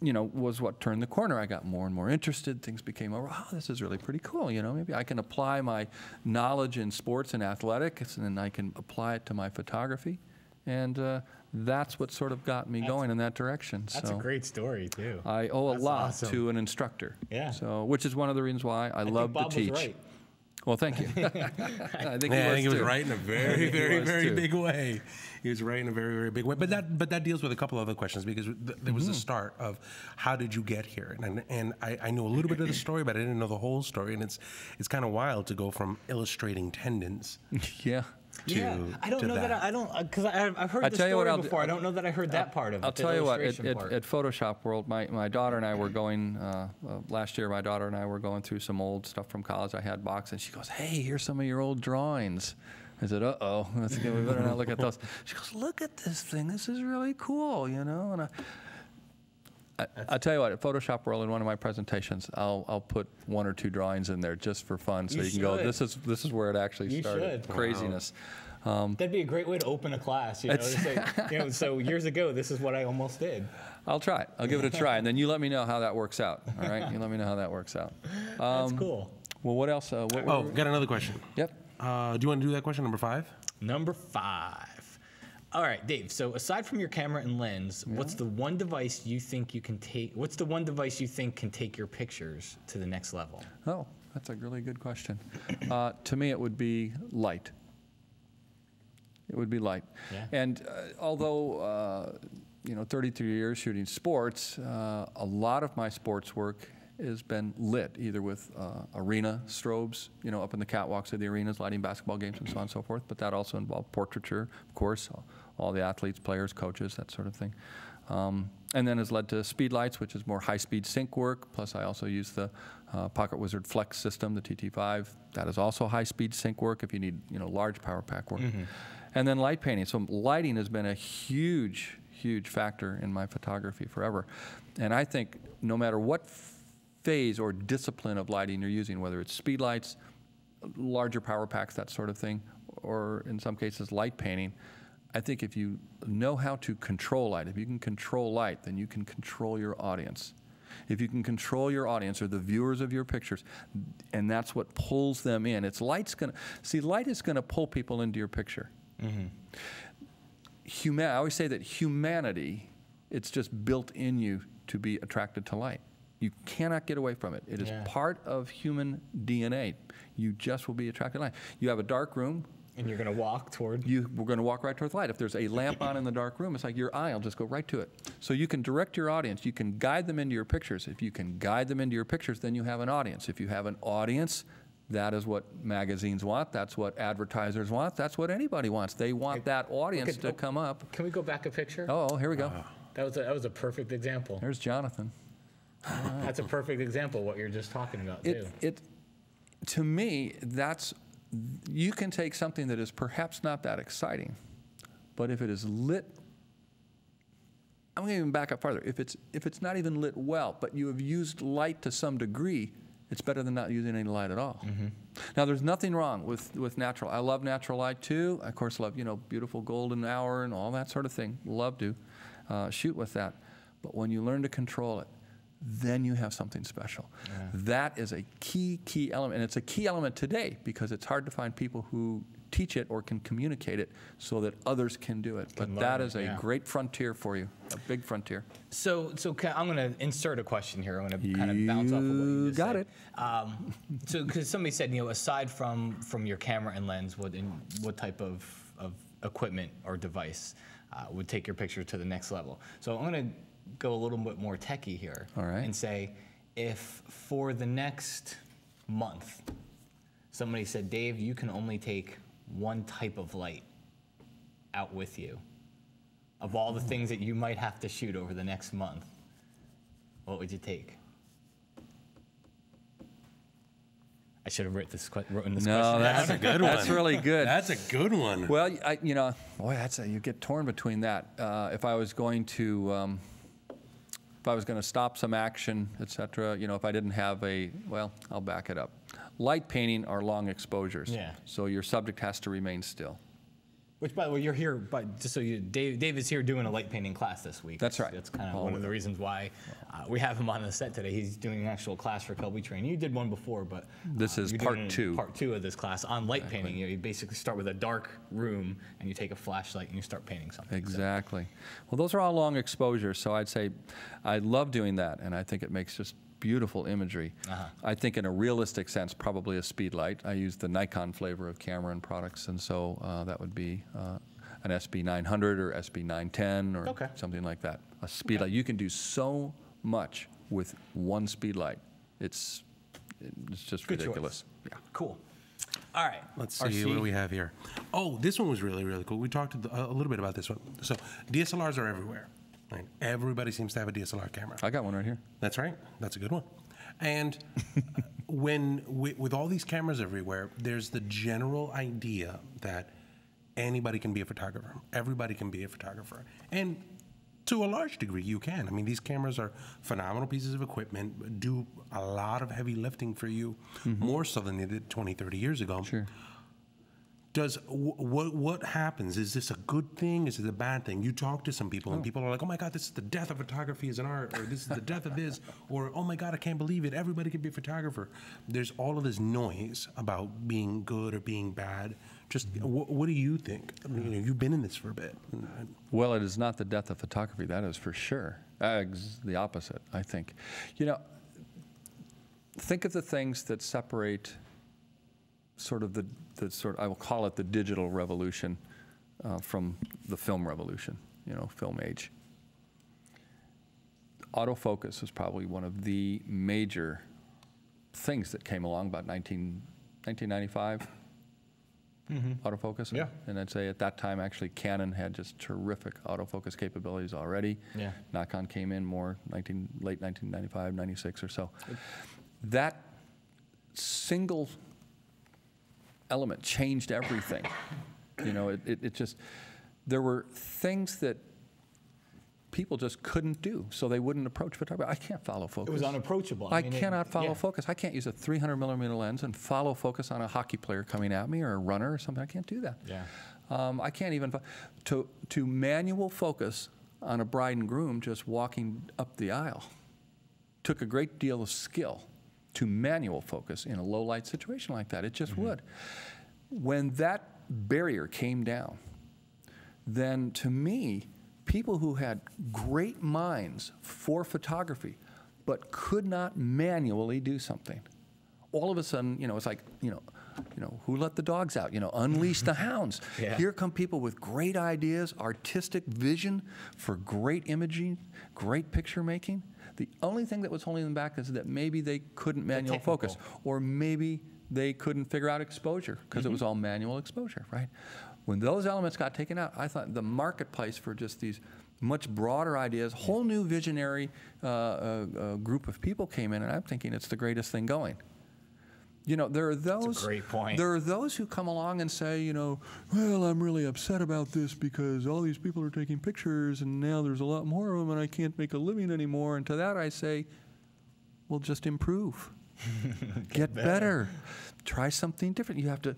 you know, was what turned the corner. I got more and more interested. Things became, oh, this is really pretty cool, you know. Maybe I can apply my knowledge in sports and athletics, and then I can apply it to my photography. And that's what sort of got me going in that direction. That's a great story, too. I owe a lot to an instructor. So, which is one of the reasons why I love to teach. Was right. Well, thank you. I think he was right in a very, very big way. He was right in a very, very big way. But that deals with a couple other questions, because there was the start of how did you get here, and I knew a little bit of the story, but I didn't know the whole story, and it's kind of wild to go from illustrating tendons. I don't know that I don't, because I've heard the story before. I don't know that I heard that part of it. I'll tell you what, at Photoshop World, my daughter and I were going, last year my daughter and I were going through some old stuff from college. I had box, and she goes, hey, here's some of your old drawings. I said, uh-oh, we better not look at those. She goes, look at this thing. This is really cool, you know. And I'll tell you what, at Photoshop World, in one of my presentations, I'll put 1 or 2 drawings in there just for fun, so you can go, this is where it actually started. Craziness. That'd be a great way to open a class, you know, to say, you know, so years ago, this is what I almost did. I'll try it. I'll give it a try, and then you let me know how that works out, all right? You let me know how that works out. That's cool. Well, what else? Got another question. Yep. Do you want to do that question, number 5? Number 5. All right, Dave. So aside from your camera and lens, what's the one device you think you can take? What's the one device you think can take your pictures to the next level? Oh, that's a really good question. To me, it would be light. It would be light. And although you know, 33 years shooting sports, a lot of my sports work has been lit, either with arena strobes, you know, up in the catwalks of the arenas, lighting basketball games and so on and so forth, but that also involved portraiture, of course, all the athletes, players, coaches, that sort of thing. And then has led to speed lights, which is more high-speed sync work, plus I also use the Pocket Wizard Flex system, the TT5. That is also high-speed sync work if you need, you know, large power pack work. And then light painting. So lighting has been a huge factor in my photography forever. And I think no matter what phase or discipline of lighting you're using, whether it's speed lights, larger power packs, that sort of thing, or in some cases light painting, I think if you know how to control light, if you can control light, then you can control your audience. If you can control your audience or the viewers of your pictures, and that's what pulls them in. Light is gonna pull people into your picture. I always say that humanity, it's just built in you to be attracted to light. You cannot get away from it. It is part of human DNA. You just will be attracted to light. You have a dark room. And you're going to walk toward? We're going to walk right toward the light. If there's a lamp on in the dark room, it's like your eye will just go right to it. So you can direct your audience. You can guide them into your pictures. If you can guide them into your pictures, then you have an audience. If you have an audience, That is what magazines want. That's what advertisers want. That's what anybody wants. They want that audience to come up. Can we go back a picture? Oh, here we go. That was a perfect example. There's Jonathan. That's a perfect example of what you're just talking about, too. To me, you can take something that is perhaps not that exciting, but if it is lit, I'm going to even back up farther. If it's not even lit well, but you have used light to some degree, it's better than not using any light at all. Now, there's nothing wrong with natural. I love natural light too. I, of course, love, beautiful golden hour and all that sort of thing. Love to shoot with that. But when you learn to control it, then you have something special. That is a key element. And it's a key element today because it's hard to find people who teach it or can communicate it so that others can do it. But that is a great frontier for you, a big frontier. So I'm going to insert a question here. I'm going to kind of bounce off of what you just said. So because somebody said, aside from your camera and lens, what type of equipment or device would take your picture to the next level? So I'm going to go a little bit more techie here and say, if for the next month, somebody said, Dave, you can only take one type of light out with you, of all the things that you might have to shoot over the next month, what would you take? I should have written this question down. That's a good one. That's really good. That's a good one. Well, boy, you get torn between that. If I was going to stop some action, et cetera, if I didn't have I'll back it up. Light painting are long exposures. Yeah. So your subject has to remain still. Which, by the way, you're here, but just so Dave is here doing a light painting class this week. That's right. That's kind of one of the reasons why we have him on the set today. He's doing an actual class for Kelby training. You did one before, but this is part two. Part two of this class on light painting. You basically start with a dark room and you take a flashlight and you start painting something. Exactly. Well, those are all long exposures, so I'd say I love doing that, and I think it makes just beautiful imagery. I think in a realistic sense, probably a speed light. I use the Nikon flavor of camera and products, and so that would be an SB900 or SB910 or something like that. A speed light. You can do so much with one speed light. It's just good ridiculous. Choice. Yeah. Cool. All right. Let's see, what do we have here? Oh, this one was really, really cool. We talked a little bit about this one. So DSLRs are everywhere. Right. Everybody seems to have a DSLR camera. I got one right here. That's right. That's a good one. And with all these cameras everywhere, there's the general idea that anybody can be a photographer. Everybody can be a photographer. And to a large degree, you can. I mean, these cameras are phenomenal pieces of equipment, do a lot of heavy lifting for you, more so than they did 20, 30 years ago. Sure. What happens? Is this a good thing? Is it a bad thing? You talk to some people, and people are like, "Oh my God, this is the death of photography as an art," or "This is the death of this," or "Oh my God, I can't believe it. Everybody can be a photographer." There's all of this noise about being good or being bad. Just what do you think? I mean, you've been in this for a bit. Well, it is not the death of photography. That is for sure. The opposite, I think. Think of the things that separate sort of I will call it the digital revolution from the film revolution, film age. Autofocus is probably one of the major things that came along about 1995. Autofocus. Yeah. And I'd say at that time, actually, Canon had just terrific autofocus capabilities already. Yeah. Nikon came in more late 1995, 96 or so. That single element changed everything. It just, there were things that people just couldn't do, so they wouldn't approach photography. I can't follow focus. It was unapproachable. I cannot follow focus. I can't use a 300mm lens and follow focus on a hockey player coming at me or a runner or something. I can't do that. Yeah. I can't even, to manual focus on a bride and groom just walking up the aisle took a great deal of skill. To manual focus in a low light situation like that. It just would. When that barrier came down, then to me, people who had great minds for photography but could not manually do something, all of a sudden, it's like, who let the dogs out? Unleash the hounds. Yeah. Here come people with great ideas, artistic vision for great imaging, great picture making. The only thing that was holding them back is that maybe they couldn't manual focus, or maybe they couldn't figure out exposure because it was all manual exposure, right? When those elements got taken out, I thought the marketplace for just these much broader ideas, whole new visionary group of people came in, and I'm thinking it's the greatest thing going. You know, there are those. That's a great point. There are those who come along and say, you know, well, I'm really upset about this because all these people are taking pictures, and now there's a lot more of them, and I can't make a living anymore. And to that I say, well, just improve, get better, try something different. You have to,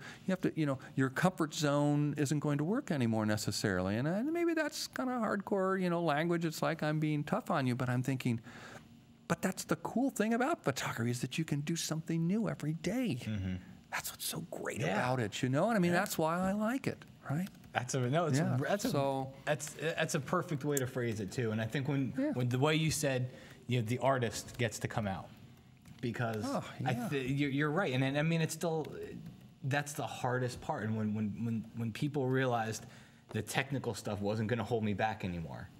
you know, your comfort zone isn't going to work anymore necessarily, and maybe that's kind of hardcore, you know, language. It's like I'm being tough on you, but I'm thinking. But that's the cool thing about photography is that you can do something new every day. That's what's so great about it, you know? And I mean, that's why I like it, right? That's a perfect way to phrase it too. And I think when the way you said, you know, the artist gets to come out, because you're right. And I mean, it's still, that's the hardest part. And when people realized the technical stuff wasn't going to hold me back anymore,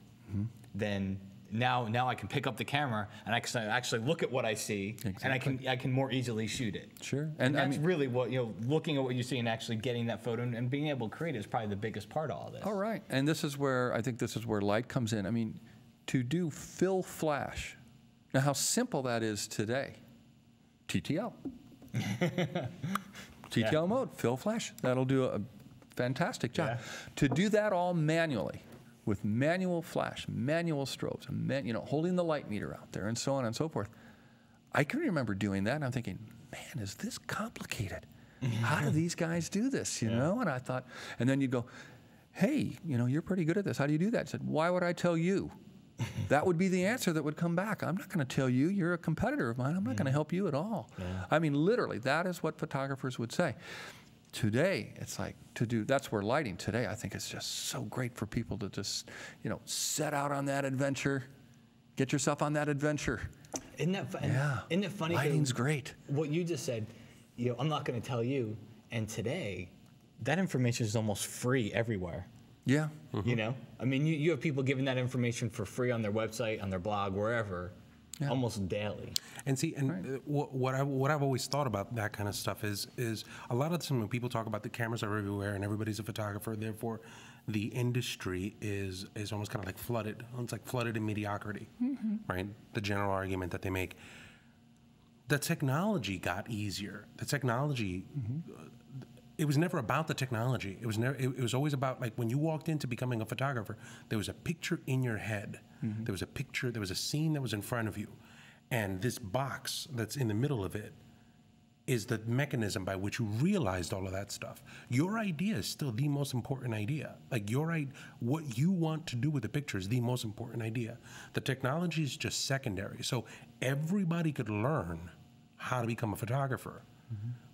then now I can pick up the camera and I can actually look at what I see, and I can more easily shoot it. Sure. And that's really what, you know, looking at what you see and actually getting that photo and being able to create it is probably the biggest part of all this. All right. And this is where, I think this is where light comes in. I mean, to do fill flash, now how simple that is today. TTL. TTL mode, fill flash. That'll do a fantastic job. To do that all manually, with manual flash, manual strobes, you know, holding the light meter out there, and so on and so forth. I can remember doing that, and I'm thinking, man, is this complicated? How do these guys do this, you know? And I thought, and then you'd go, hey, you know, you're pretty good at this. How do you do that? I said, why would I tell you? That would be the answer that would come back. I'm not going to tell you. You're a competitor of mine. I'm not going to help you at all. I mean, literally, that is what photographers would say. Today, it's like that's where lighting today, I think, is just so great for people to just, you know, set out on that adventure, get yourself on that adventure. Isn't that funny? Lighting's great. What you just said, you know, I'm not going to tell you, and today, that information is almost free everywhere. Yeah. You know? I mean, you have people giving that information for free on their website, on their blog, wherever. Almost daily. And see, and what I've always thought about that kind of stuff is a lot of the time when people talk about the cameras are everywhere and everybody's a photographer, therefore the industry is almost kind of like flooded. It's like flooded in mediocrity, right? The general argument that they make. The technology got easier. The technology. It was never about the technology. It was never. It was always about, like, when you walked into becoming a photographer, there was a picture in your head. There was a picture. There was a scene that was in front of you, and this box that's in the middle of it is the mechanism by which you realized all of that stuff. Your idea is still the most important idea. Like, what you want to do with the picture is the most important idea. The technology is just secondary. So everybody could learn how to become a photographer.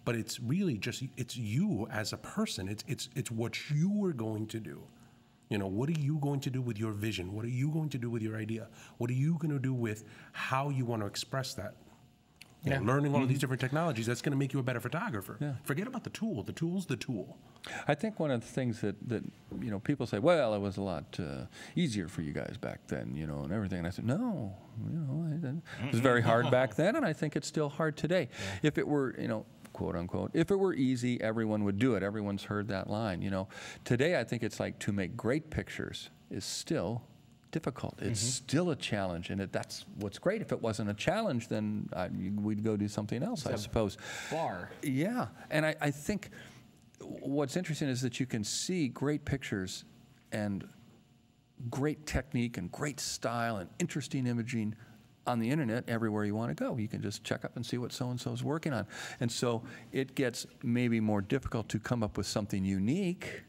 But it's really just, it's you as a person. It's what you are going to do. You know, what are you going to do with your vision? What are you going to do with your idea? What are you going to do with how you want to express that? You know, learning all of these different technologies, that's going to make you a better photographer. Forget about the tool. The tool's the tool. I think one of the things that you know, people say, well, it was a lot easier for you guys back then, you know, and everything. And I said, no, you know, it was very hard back then, and I think it's still hard today. If it were, you know, quote unquote, if it were easy, everyone would do it. Everyone's heard that line, you know. Today, I think it's like, to make great pictures is still difficult. It's still a challenge, and that's what's great. If it wasn't a challenge, then we'd go do something else, I suppose. Bar. Yeah, and I think what's interesting is that you can see great pictures and great technique and great style and interesting imaging on the internet everywhere you want to go. You can just check up and see what so-and-so is working on. And so it gets maybe more difficult to come up with something unique.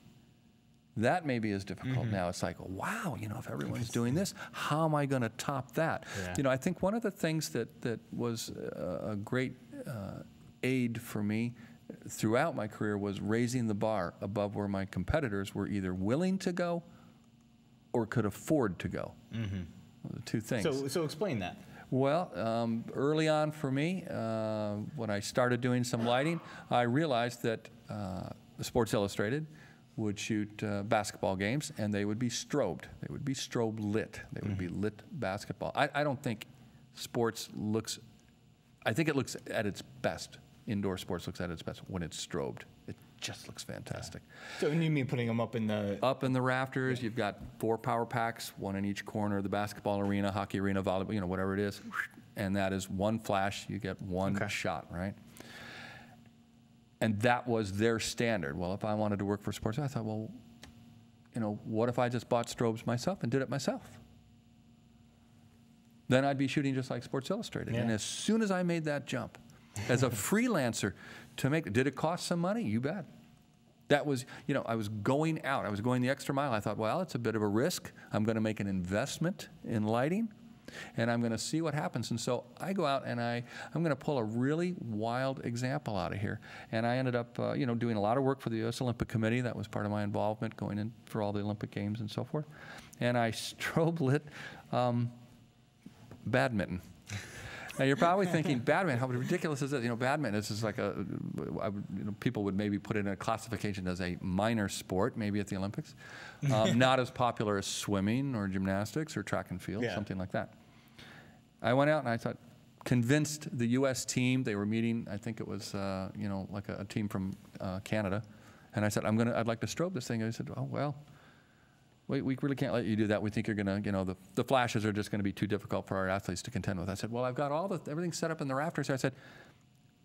That maybe is difficult now. It's like, wow, you know, if everyone's doing this, how am I going to top that? You know, I think one of the things that was a great aid for me throughout my career was raising the bar above where my competitors were either willing to go or could afford to go. The two things. So explain that. Well, early on for me, when I started doing some lighting, I realized that Sports Illustrated would shoot basketball games, and they would be strobed. They would be strobe lit. They would be lit basketball. I don't think sports looks, I think it looks at its best indoor sports looks at its best when it's strobed. It just looks fantastic. So you mean putting them up in the... Up in the rafters, you've got 4 power packs, 1 in each corner of the basketball arena, hockey arena, volleyball, you know, whatever it is. And that is 1 flash, you get 1 shot, right? And that was their standard. Well, if I wanted to work for sports, I thought, well, you know, what if I just bought strobes myself and did it myself? Then I'd be shooting just like Sports Illustrated. And as soon as I made that jump, as a freelancer, to make, did it cost some money? You bet. That was, you know, I was going out. I was going the extra mile. I thought, well, it's a bit of a risk. I'm going to make an investment in lighting, and I'm going to see what happens. And so I go out, and I'm going to pull a really wild example out of here. And I ended up, you know, doing a lot of work for the U.S. Olympic Committee. That was part of my involvement, going in for all the Olympic Games and so forth. And I strobe lit badminton. Now you're probably thinking, badminton, how ridiculous is this? You know, badminton is like a, you know, people would maybe put it in a classification as a minor sport, maybe at the Olympics. Not as popular as swimming or gymnastics or track and field, something like that. I went out and I thought, convinced the U.S. team, they were meeting, I think it was, you know, like a team from Canada. And I said, I'd like to strobe this thing. And they said, oh, well, we really can't let you do that. We think you're going to, you know, the flashes are just going to be too difficult for our athletes to contend with. I said, well, I've got everything set up in the rafters. So I said,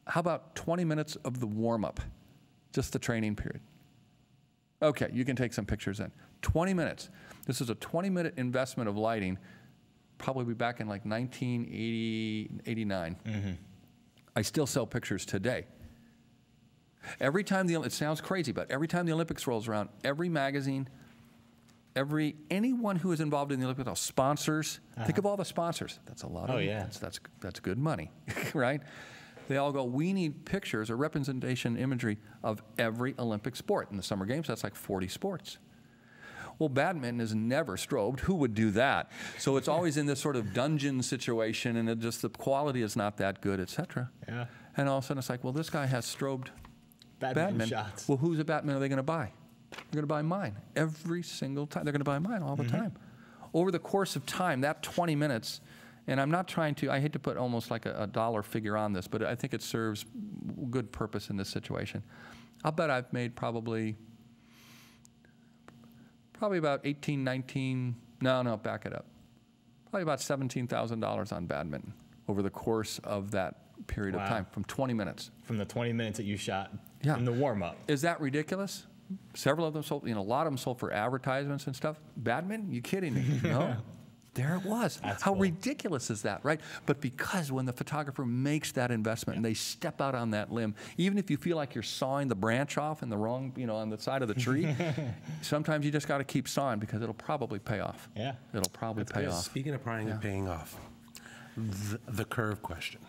how about 20 minutes of the warm-up, just the training period? Okay, you can take some pictures then. 20 minutes. This is a 20-minute investment of lighting, probably back in like 1989. I still sell pictures today. Every time it sounds crazy, but every time the Olympics rolls around, every magazine, anyone who is involved in the Olympics, sponsors, think of all the sponsors. That's a lot of, that's good money, right? They all go, we need pictures or representation imagery of every Olympic sport. In the Summer Games, that's like 40 sports. Well, badminton is never strobed. Who would do that? So it's always in this sort of dungeon situation, and the quality is not that good, et cetera. Yeah. And all of a sudden it's like, well, this guy has strobed badminton shots. Well, whose badminton are they going to buy? They're going to buy mine every single time. They're going to buy mine all the time. Over the course of time, that 20 minutes, and I'm not trying to, I hate to put almost like a dollar figure on this, but I think it serves good purpose in this situation. I'll bet I've made probably about 18, 19, no, back it up. Probably about $17,000 on badminton over the course of that period of time, from 20 minutes. From the 20 minutes that you shot in the warm-up. Is that ridiculous? Several of them sold, you know, a lot of them sold for advertisements and stuff. Badminton? You kidding me? No. There it was. How ridiculous is that, right? But because when the photographer makes that investment and they step out on that limb, even if you feel like you're sawing the branch off in the wrong, you know, on the side of the tree, sometimes you just got to keep sawing because it'll probably pay off. Yeah. It'll probably pay off. Speaking of paying off, the curve question.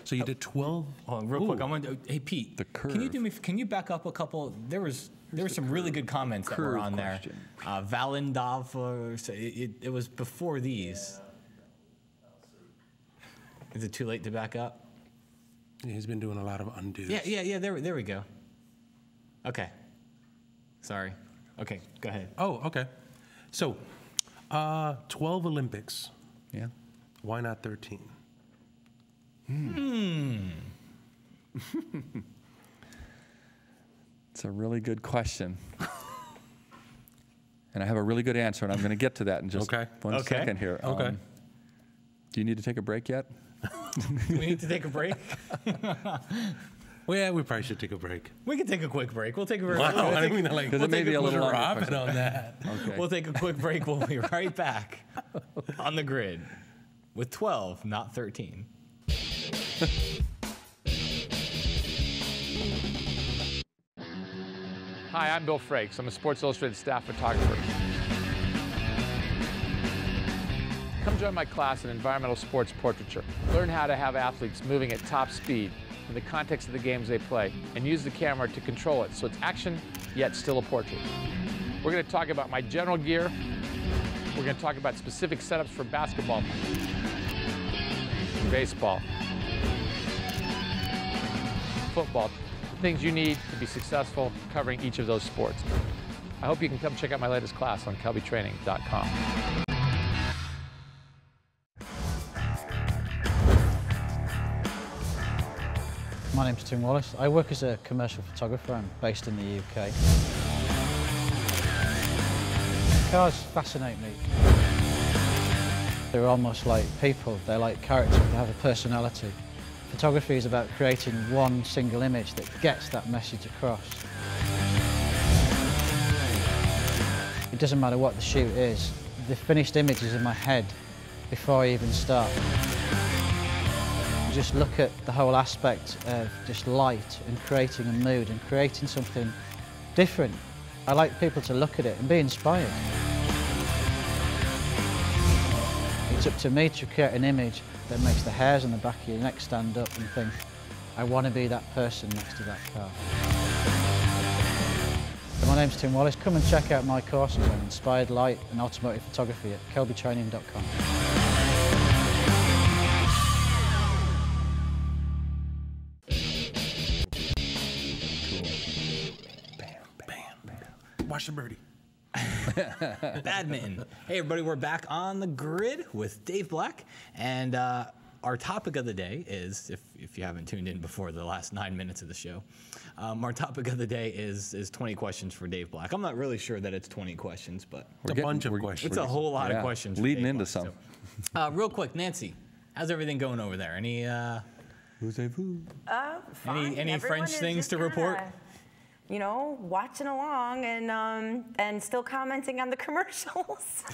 So you did 12. Hold on, real quick. I want to. Hey, Pete. The curve. Can you do me? Can you back up a couple? There were some really good comments that were on there. Valendov. It was before these. Is it too late to back up? Yeah, he's been doing a lot of undos. Yeah. There we go. Okay. Sorry. Okay, go ahead. Oh, okay. So, 12 Olympics. Yeah. Why not 13? It's a really good question. And I have a really good answer, and I'm going to get to that in just one second here. Okay. Do you need to take a break yet? Do we need to take a break? Well, yeah, we probably should take a break. We can take a quick break. We'll take a break. Wow, I mean, like, we'll take a little Robin on that. Okay. We'll take a quick break. We'll be right back on the grid with 12, not 13. Hi, I'm Bill Frakes. I'm a Sports Illustrated staff photographer. Come join my class in environmental sports portraiture. Learn how to have athletes moving at top speed in the context of the games they play, and use the camera to control it so it's action, yet still a portrait. We're going to talk about my general gear. We're going to talk about specific setups for basketball, baseball, football, the things you need to be successful covering each of those sports. I hope you can come check out my latest class on kelbytraining.com. My name's Tim Wallace. I work as a commercial photographer. I'm based in the UK. Cars fascinate me. They're almost like people. They're like characters. They have a personality. Photography is about creating one single image that gets that message across. It doesn't matter what the shoot is. The finished image is in my head before I even start. Just look at the whole aspect of just light and creating a mood and creating something different. I like people to look at it and be inspired. It's up to me to create an image that makes the hairs on the back of your neck stand up and think, I want to be that person next to that car. So my name's Tim Wallace. Come and check out my courses on inspired light and automotive photography at kelbytraining.com. Watch the birdie. Badminton. Hey everybody, we're back on the grid with Dave Black, and our topic of the day is, if you haven't tuned in before the last 9 minutes of the show, our topic of the day is 20 questions for Dave Black. I'm not really sure that it's 20 questions, but It's a bunch of questions. it's a whole lot of questions. for Leading Dave into Black. some. So, real quick, Nancy, how's everything going over there? Any Fine. any Everyone French is things just to report? kinda, you know, watching along and still commenting on the commercials.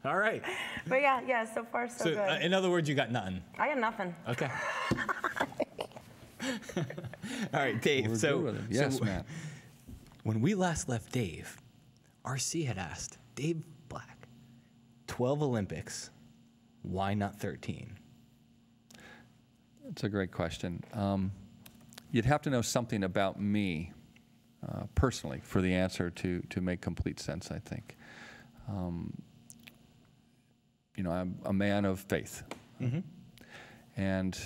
All right. But yeah, so far so So, good. in other words, you got nothing. I got nothing. Okay. All right, Dave. We're So, good with it. Yes, so Matt. when we last left Dave, RC had asked, Dave Black, 12 Olympics, why not 13? That's a great question. You'd have to know something about me personally for the answer to make complete sense, I think. You know, I'm a man of faith. Mm-hmm. And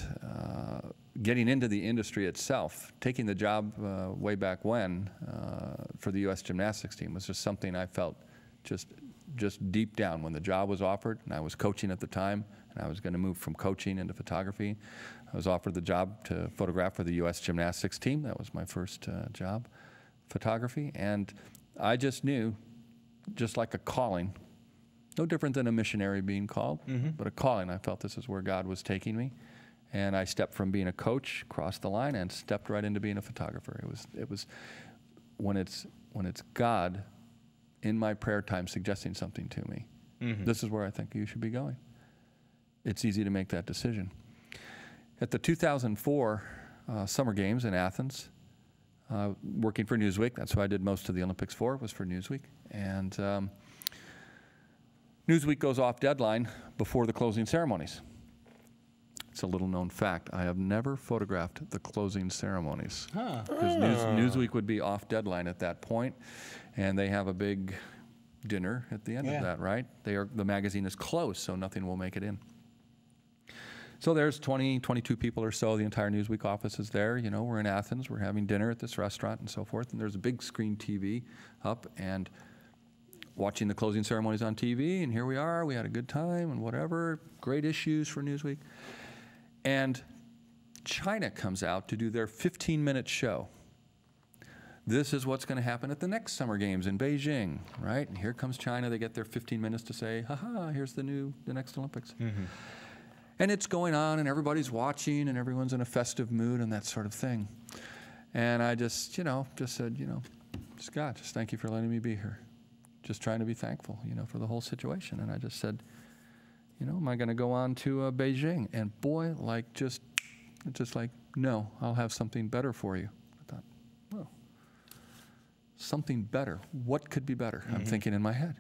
getting into the industry itself, taking the job way back when for the U.S. gymnastics team was just something I felt just deep down when the job was offered, and I was coaching at the time, and I was going to move from coaching into photography. I was offered the job to photograph for the U.S. gymnastics team. That was my first job, photography. And I just knew, just like a calling, no different than a missionary being called, but a calling. I felt this is where God was taking me. And I stepped from being a coach, crossed the line, and stepped right into being a photographer. It was when it's God in my prayer time suggesting something to me. This is where I think you should be going. It's easy to make that decision. At the 2004 Summer Games in Athens, working for Newsweek, that's who I did most of the Olympics for, was for Newsweek. And Newsweek goes off deadline before the closing ceremonies. It's a little known fact. I have never photographed the closing ceremonies. Because Newsweek would be off deadline at that point, and they have a big dinner at the end of that, right? The magazine is closed, so nothing will make it in. So there's 20, 22 people or so. The entire Newsweek office is there. You know, we're in Athens. We're having dinner at this restaurant and so forth. And there's a big screen TV up and watching the closing ceremonies on TV. And here we are. We had a good time and whatever. Great issues for Newsweek. And China comes out to do their 15-minute show. This is what's going to happen at the next Summer Games in Beijing, right? And here comes China. They get their 15 minutes to say, ha-ha, here's the next Olympics. And it's going on, and everybody's watching, and everyone's in a festive mood and that sort of thing. And I just said, God, just thank you for letting me be here. Just trying to be thankful, for the whole situation. And I just said, am I going to go on to Beijing? And boy, just like, no, I'll have something better for you. I thought, well, something better. What could be better? I'm thinking in my head.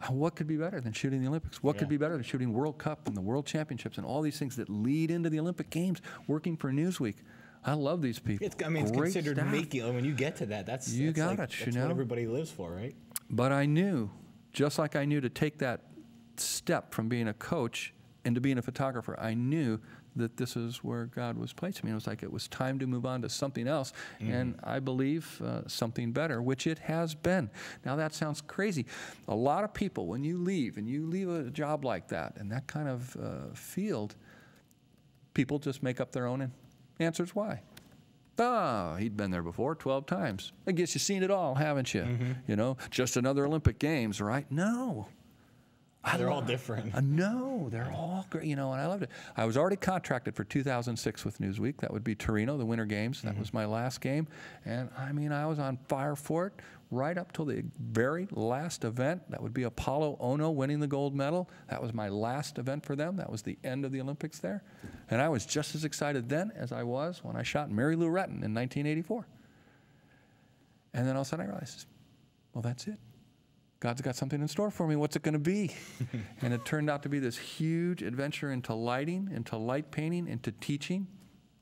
What could be better than shooting the Olympics? What could be better than shooting World Cup and the World Championships and all these things that lead into the Olympic Games, working for Newsweek? I love these people. It's considered making, when you get to that, that's what everybody lives for, right? But I knew, just like I knew to take that step from being a coach into being a photographer, I knew that this is where God was placing me. It was like it was time to move on to something else, and I believe something better, which it has been. Now that sounds crazy. A lot of people, when you leave a job like that and that kind of field, people just make up their own Answer is why. Ah, he'd been there before 12 times. I guess you've seen it all, haven't you? You know, just another Olympic Games, right? No. They're all different. No, they're all great, you know, and I loved it. I was already contracted for 2006 with Newsweek. That would be Torino, the Winter Games. That was my last game. And I mean, I was on fire for it right up till the very last event. That would be Apollo Ono winning the gold medal. That was my last event for them. That was the end of the Olympics there. And I was just as excited then as I was when I shot Mary Lou Retton in 1984. And then all of a sudden I realized, well, that's it. God's got something in store for me. What's it going to be? And it turned out to be this huge adventure into lighting, into light painting, into teaching.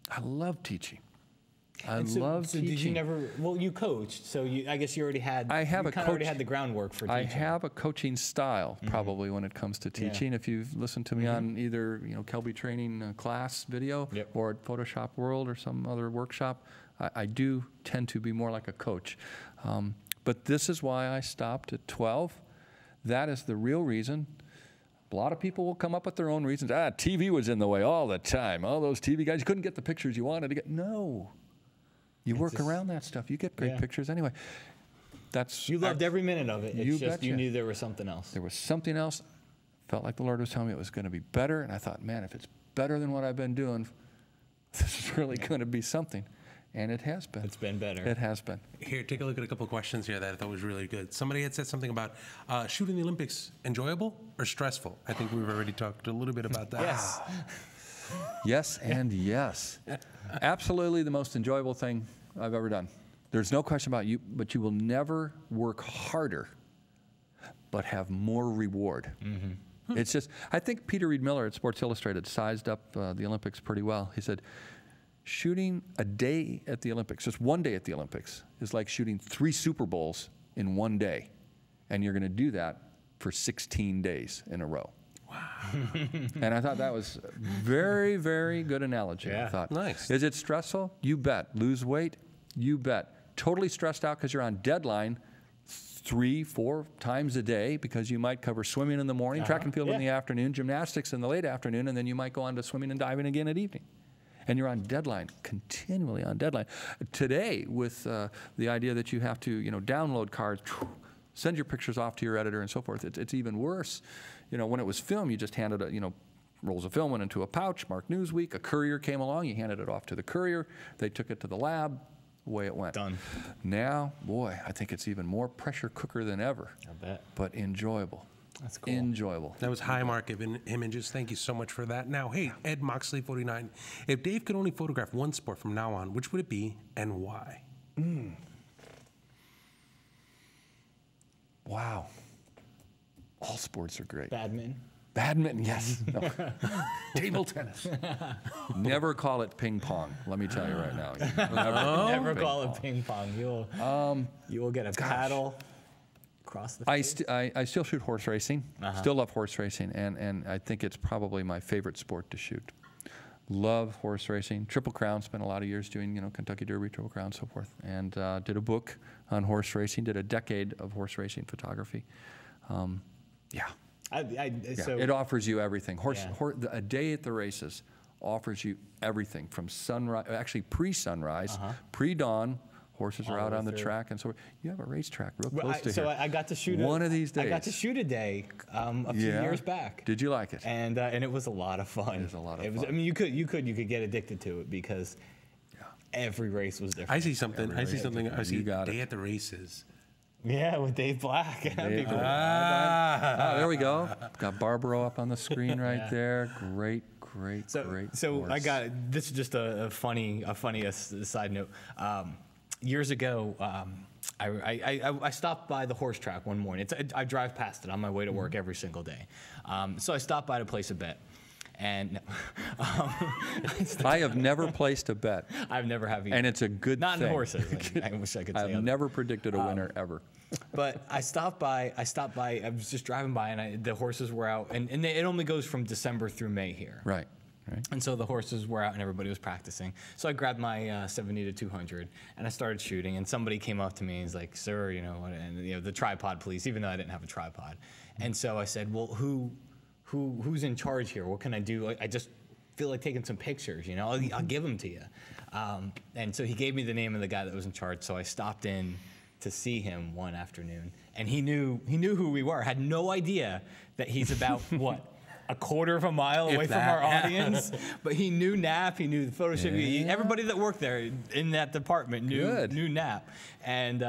I love teaching. I love teaching. Did you never? Well, you coached, so I guess you already had. Already had the groundwork for teaching. I have a coaching style, probably when it comes to teaching. If you've listened to me on either Kelby Training class video or at Photoshop World or some other workshop, I do tend to be more like a coach. But this is why I stopped at 12. That is the real reason. A lot of people will come up with their own reasons. TV was in the way all the time. All those TV guys, you couldn't get the pictures you wanted to get. No. You work around that stuff. You get great pictures anyway. You loved every minute of it. It's just you knew there was something else. There was something else. Felt like the Lord was telling me it was going to be better. And I thought, man, if it's better than what I've been doing, this is really going to be something. And it has been. It's been better. It has been. Here, take a look at a couple of questions here that I thought was really good. Somebody had said something about shooting the Olympics enjoyable or stressful? I think we've already talked a little bit about that. Yes. Yes and yes. Absolutely the most enjoyable thing I've ever done. There's no question about you, but you will never work harder but have more reward. It's just, I think Peter Reed Miller at Sports Illustrated sized up the Olympics pretty well. He said, shooting a day at the Olympics, just one day at the Olympics, is like shooting 3 Super Bowls in one day. And you're going to do that for 16 days in a row. Wow. And I thought that was a very, very good analogy. I thought, nice. Is it stressful? You bet. Lose weight? You bet. Totally stressed out because you're on deadline 3-4 times a day because you might cover swimming in the morning, track and field in the afternoon, gymnastics in the late afternoon, and then you might go on to swimming and diving again at evening. And you're on deadline, continually on deadline. Today, with the idea that you have to, download cards, send your pictures off to your editor and so forth, it's even worse. When it was film, you just handed rolls of film went into a pouch, marked Newsweek, a courier came along, you handed it off to the courier, they took it to the lab, away it went. Done. Now, boy, I think it's even more pressure cooker than ever. I bet. But enjoyable. That's cool. Enjoyable. That was high mark images. Thank you so much for that. Now, hey, Ed Moxley, 49. If Dave could only photograph one sport from now on, which would it be and why? Wow. All sports are great. Badminton. Badminton, yes. No. Table tennis. Never call it ping pong. Let me tell you right now. Never call it ping pong. You will get a paddle. I still shoot horse racing. Still love horse racing, and I think it's probably my favorite sport to shoot. Love horse racing. Triple Crown. Spent a lot of years doing Kentucky Derby, Triple Crown, so forth, and did a book on horse racing. Did a decade of horse racing photography. So it offers you everything. A day at the races offers you everything from sunrise, actually pre-sunrise, pre-dawn. Horses are out on the track, and so you have a racetrack real close to here. So I got to shoot one of these days. I got to shoot a day a few years back. Did you like it? And it was a lot of fun. It was a lot of fun. I mean, you could get addicted to it because every race was different. I see something. I see day at the races. Yeah, with Dave Black. That'd be cool. There we go. Got Barbaro up on the screen right there. Great. So horse. I got this is just a funny side note. Years ago, I stopped by the horse track one morning. I drive past it on my way to work every single day. So I stopped by to place a bet. And I have never placed a bet. I've never have either. And it's a good Not thing. in horses. I wish I could say I've never predicted a winner ever. But I stopped by. I was just driving by, and the horses were out. And it only goes from December through May here. Right. And so the horses were out and everybody was practicing. So I grabbed my 70 to 200 and I started shooting. And somebody came up to me and he's like, "Sir, the tripod, please," even though I didn't have a tripod. And so I said, "Well, who's in charge here? What can I do?" I just feel like taking some pictures, you know, I'll give them to you. And so he gave me the name of the guy that was in charge. So I stopped in to see him one afternoon, and he knew who we were. Had no idea that he's about what, a quarter of a mile away from our audience. But he knew NAPP. He knew the Photoshop. Everybody that worked there in that department knew NAPP. And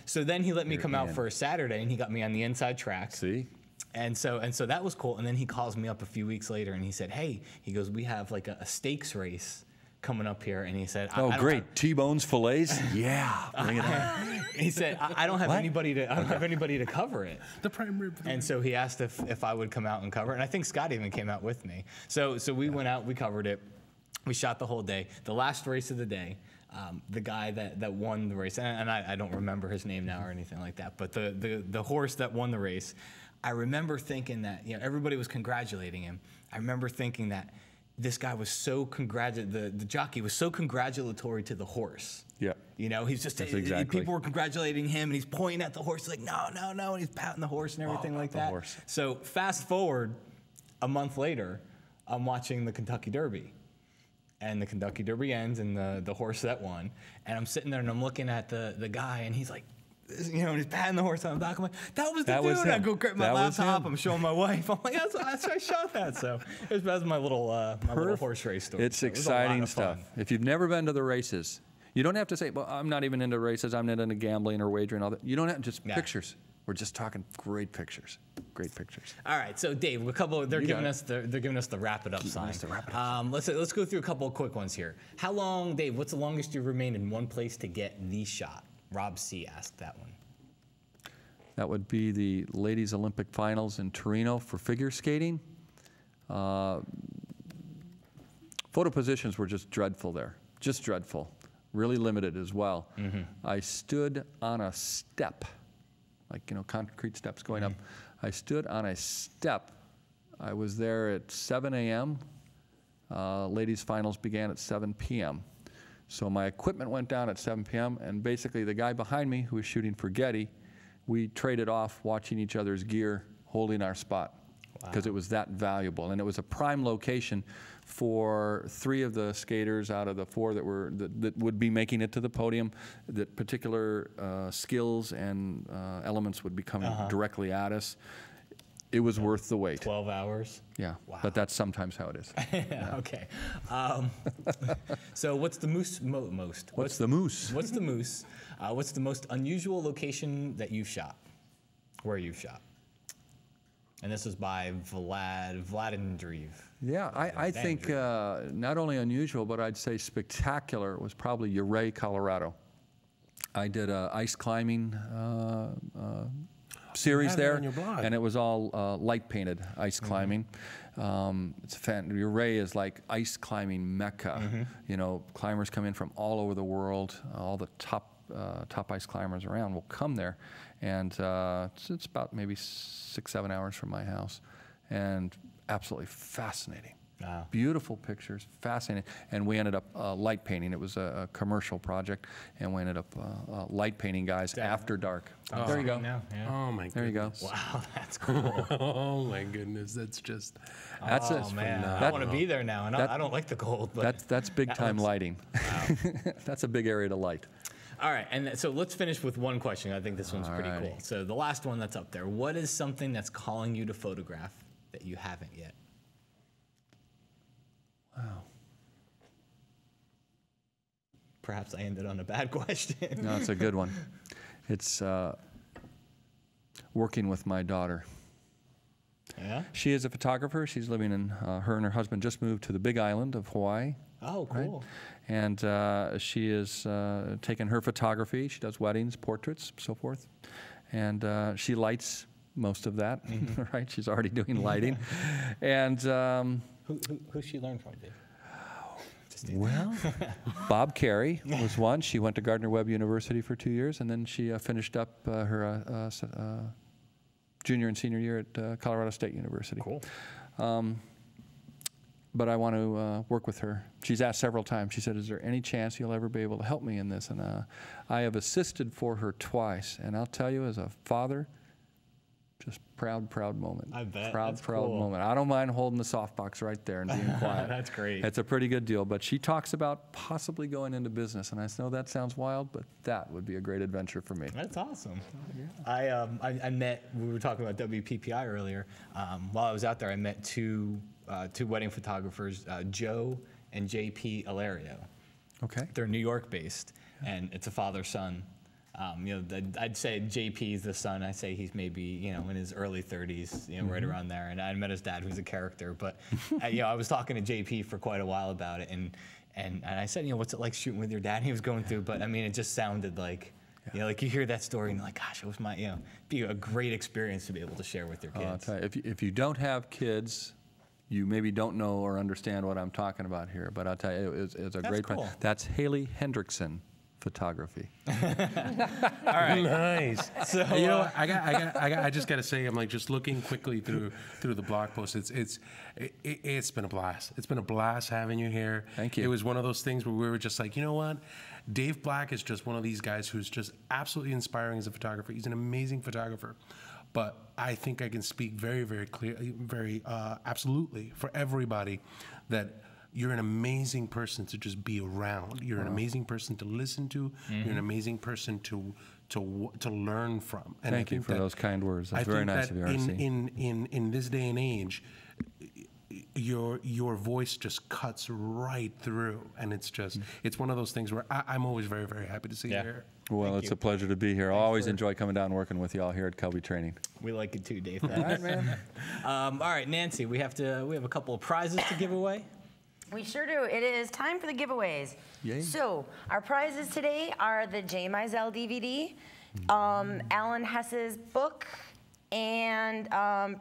so then he let me come out for a Saturday, and he got me on the inside track. See. And so that was cool. And then he calls me up a few weeks later, and he said, "Hey," he goes, "we have like a stakes race coming up here," and he said, "Oh, great, T-bones, fillets, yeah, bring it on." He said, "I don't have anybody to cover it." The prime rib. And so he asked if I would come out and cover it, and I think Scott even came out with me. So we went out, we covered it, we shot the whole day. The last race of the day, the guy that won the race, and I don't remember his name now or anything like that, but the horse that won the race, I remember thinking that, you know, everybody was congratulating him. I remember thinking that this guy was so the jockey was so congratulatory to the horse. Yeah. You know, he's just, people were congratulating him, and he's pointing at the horse like, no, no, no, and he's patting the horse and everything like that. So fast forward a month later, I'm watching the Kentucky Derby. And the Kentucky Derby ends, and the horse that won. And I'm sitting there, and I'm looking at the guy, and he's like, you know, and he's patting the horse on the back. I'm like, that was the dude. I go grab my laptop. I'm showing my wife. I'm like, that's I shot that. So that's my little horse race story. It's exciting stuff. If you've never been to the races, you don't have to say, well, I'm not even into races. I'm not into gambling or wagering. All that. You don't have just pictures. We're just talking great pictures. Great pictures. All right, so Dave, a couple. They're giving us the wrap it up sign. Let's go through a couple of quick ones here. How long, Dave? What's the longest you've remained in one place to get the shot? Rob C. asked that one. That would be the ladies' Olympic finals in Torino for figure skating. Photo positions were just dreadful there, just dreadful. Really limited as well. I stood on a step, like, you know, concrete steps going up. I stood on a step. I was there at 7 a.m. Ladies' finals began at 7 p.m. So my equipment went down at 7 p.m. and basically the guy behind me who was shooting for Getty, we traded off watching each other's gear, holding our spot, because it was that valuable. And it was a prime location for 3 of the skaters out of the 4 that would be making it to the podium. That particular skills and elements would be coming directly at us. It was worth the wait. 12 hours? Yeah, wow. But that's sometimes how it is. Okay. So what's the most? What's the moose? What's the moose? What's the most unusual location that you've shot? Where you've shot? And this is by Vlad Andreev. Yeah, I think not only unusual, but I'd say spectacular was probably Uray, Colorado. I did ice climbing series there, and it was all light painted ice climbing. It's Uray is like ice climbing mecca. You know, climbers come in from all over the world. All the top ice climbers around will come there, and it's about maybe 6-7 hours from my house, and absolutely fascinating. Wow. Beautiful pictures, fascinating. And we ended up light painting. It was a commercial project, and we ended up light painting guys after dark. Oh, there you go. Now, yeah. Oh my goodness. There you go. Wow, that's cool. Oh my goodness, that's just. That's oh man, I want to be there now, and I don't like the cold. But that's big time lighting. Wow. That's a big area to light. All right, and so let's finish with one question. I think this one's pretty cool. So the last one that's up there. What is something that's calling you to photograph that you haven't yet? Wow. Perhaps I ended on a bad question. No, it's a good one. It's working with my daughter. Yeah? She is a photographer. She's living in, her and her husband just moved to the Big Island of Hawaii. Oh, cool. Right? And she is taken her photography. She does weddings, portraits, so forth. And she lights most of that, right? She's already doing lighting. And who she learned from, Dave? Well, Bob Carey was one. She went to Gardner-Webb University for 2 years, and then she finished up her junior and senior year at Colorado State University. Cool. But I want to work with her. She's asked several times. She said, is there any chance you'll ever be able to help me in this? And I have assisted for her twice. And I'll tell you, as a father, just proud moment. I bet. Proud That's cool. moment. I don't mind holding the softbox right there and being quiet. That's great. It's a pretty good deal. But she talks about possibly going into business, and I know that sounds wild, but that would be a great adventure for me. That's awesome. I met, we were talking about WPPI earlier. While I was out there, I met two wedding photographers, Joe and JP Ilario. Okay. They're New York based, and it's a father-son. I'd say JP is the son. I say he's maybe, in his early 30s, right around there. And I met his dad, who's a character. But, I was talking to JP for quite a while about it. And I said, what's it like shooting with your dad? And he was going through, but I mean, it just sounded like, like you hear that story and you're like, gosh, it was be a great experience to be able to share with your kids. I'll tell you, if you don't have kids, you maybe don't know or understand what I'm talking about here. But I'll tell you, it's a great cool. That's Haley Hendrickson Photography. All right. Nice. So I just got to say, I'm like just looking quickly through the blog post. It's been a blast. It's been a blast having you here. Thank you. It was one of those things where we were just like, you know what? Dave Black is just one of these guys who's just absolutely inspiring as a photographer. He's an amazing photographer. But I think I can speak very, very clearly, very absolutely for everybody that you're an amazing person to just be around. You're an amazing person to listen to. You're an amazing person to learn from. And Thank you for those kind words. That's very nice of you, RC. In this day and age, your voice just cuts right through, and it's one of those things where I'm always very, very happy to see you here. Well, it's a pleasure to be here. I always enjoy coming down and working with you all here at Kelby Training. We like it too, Dave. All right, man. All right, Nancy, we have a couple of prizes to give away. We sure do. It is time for the giveaways. Yay. So our prizes today are the J. Mizell DVD, Alan Hess's book, and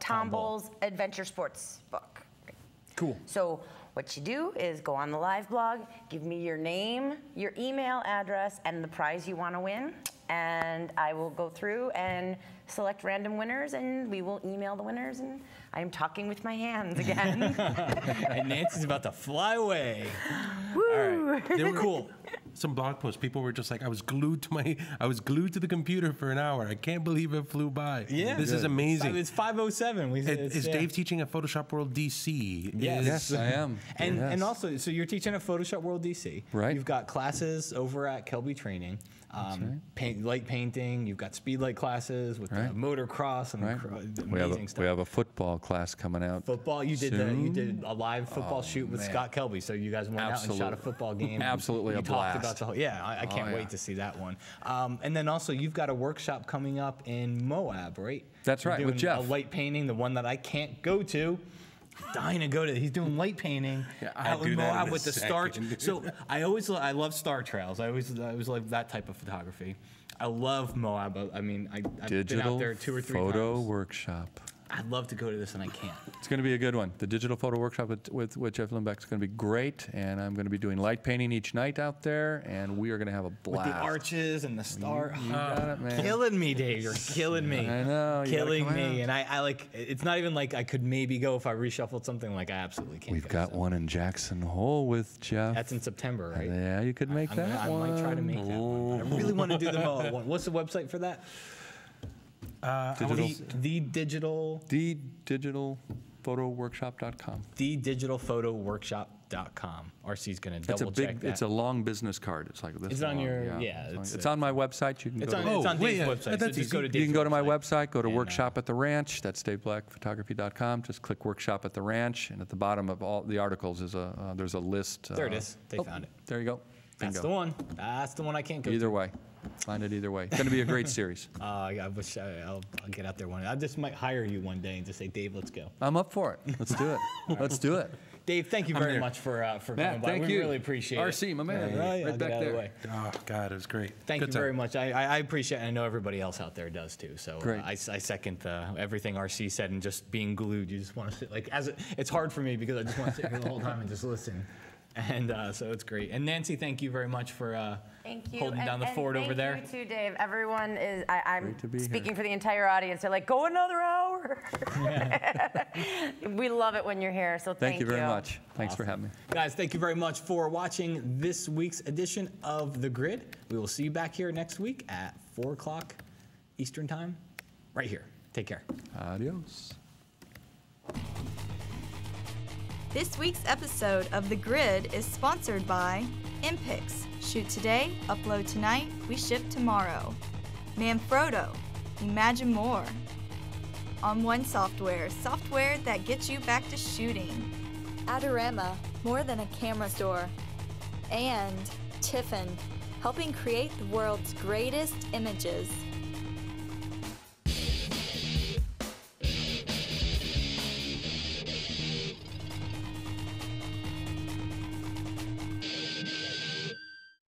Tom Bowles' Adventure Sports book. Cool. So what you do is go on the live blog, give me your name, your email address, and the prize you want to win, and I will go through and select random winners, and we will email the winners, and I'm talking with my hands again. And Nancy's about to fly away. Woo! All right. There were cool. Some blog posts. People were just like, I was glued to the computer for an hour. I can't believe it flew by. Yeah, this is amazing. It's 5:07. Is Dave teaching at Photoshop World DC? Yes, I am. And also, so you're teaching at Photoshop World DC. Right. You've got classes over at Kelby Training. Light painting. You've got speedlight classes with motocross and amazing stuff. We have a football class coming out. Football. You did a live football shoot with Scott Kelby. So you guys went out and shot a football game. Absolutely a blast. About the whole, I can't wait to see that one. And then also you've got a workshop coming up in Moab, right? That's right, with Jeff. A light painting, the one that I can't go to. Dying to go to. He's doing light painting out in Moab with the star. So I love star trails. I always love that type of photography. I love Moab. I mean, I've been out there 2 or 3 times. Photo workshop. I'd love to go to this and I can't. It's going to be a good one. The digital photo workshop with Jeff Limbeck is going to be great, and I'm going to be doing light painting each night out there, and we are going to have a blast. With the arches and the star. You got it, man. Killing me, Dave. You're killing me. I know. Killing me. And I like, it's not even like I could maybe go if I reshuffled something. Like I absolutely can't. We've got one in Jackson Hole with Jeff. That's in September, right? Yeah, you could make that one. I might try to make that one. But I really want to do the Moab one. What's the website for that? thedigitalphotoworkshop.com. Thedigitalphotoworkshop.com. RC's going to double check that. It's a long business card. It's like this. It's long, on your, it's on my website. You can it's go on, to it's on Dave's website. So just go to you can go to my website, go to and, Workshop at the Ranch. That's DaveBlackPhotography.com. Just click Workshop at the Ranch, and at the bottom of all the articles is there's a list. There it is. They found it. There you go. That's Bingo. the one. That's the one I can't go Either to. way. Find it either way. It's going to be a great series. I wish I'll get out there one day. I just might hire you one day and just say, Dave, let's go. I'm up for it. Let's do it. Let's do it. Dave, thank you very much for coming by. Thank we you. really appreciate RC, my man. right back there. Oh, God, it was great. Thank you very much. I appreciate it. I know everybody else out there does too. So I second everything RC said, and just being glued. You just want to sit it's hard for me because I just want to sit here the whole time and just listen. And so it's great. And Nancy, thank you very much for holding down the fort over there. Thank you too, Dave. Everyone is, I'm speaking for the entire audience. They're like, go another hour. Yeah. We love it when you're here, so thank you. Thank you very much. Thanks for having me. Guys, thank you very much for watching this week's edition of The Grid. We will see you back here next week at 4 o'clock Eastern Time, right here. Take care. Adios. This week's episode of The Grid is sponsored by Impix. Shoot today, upload tonight, we ship tomorrow. Manfrotto. Imagine more. On One Software, software that gets you back to shooting. Adorama, more than a camera store. And Tiffin, helping create the world's greatest images.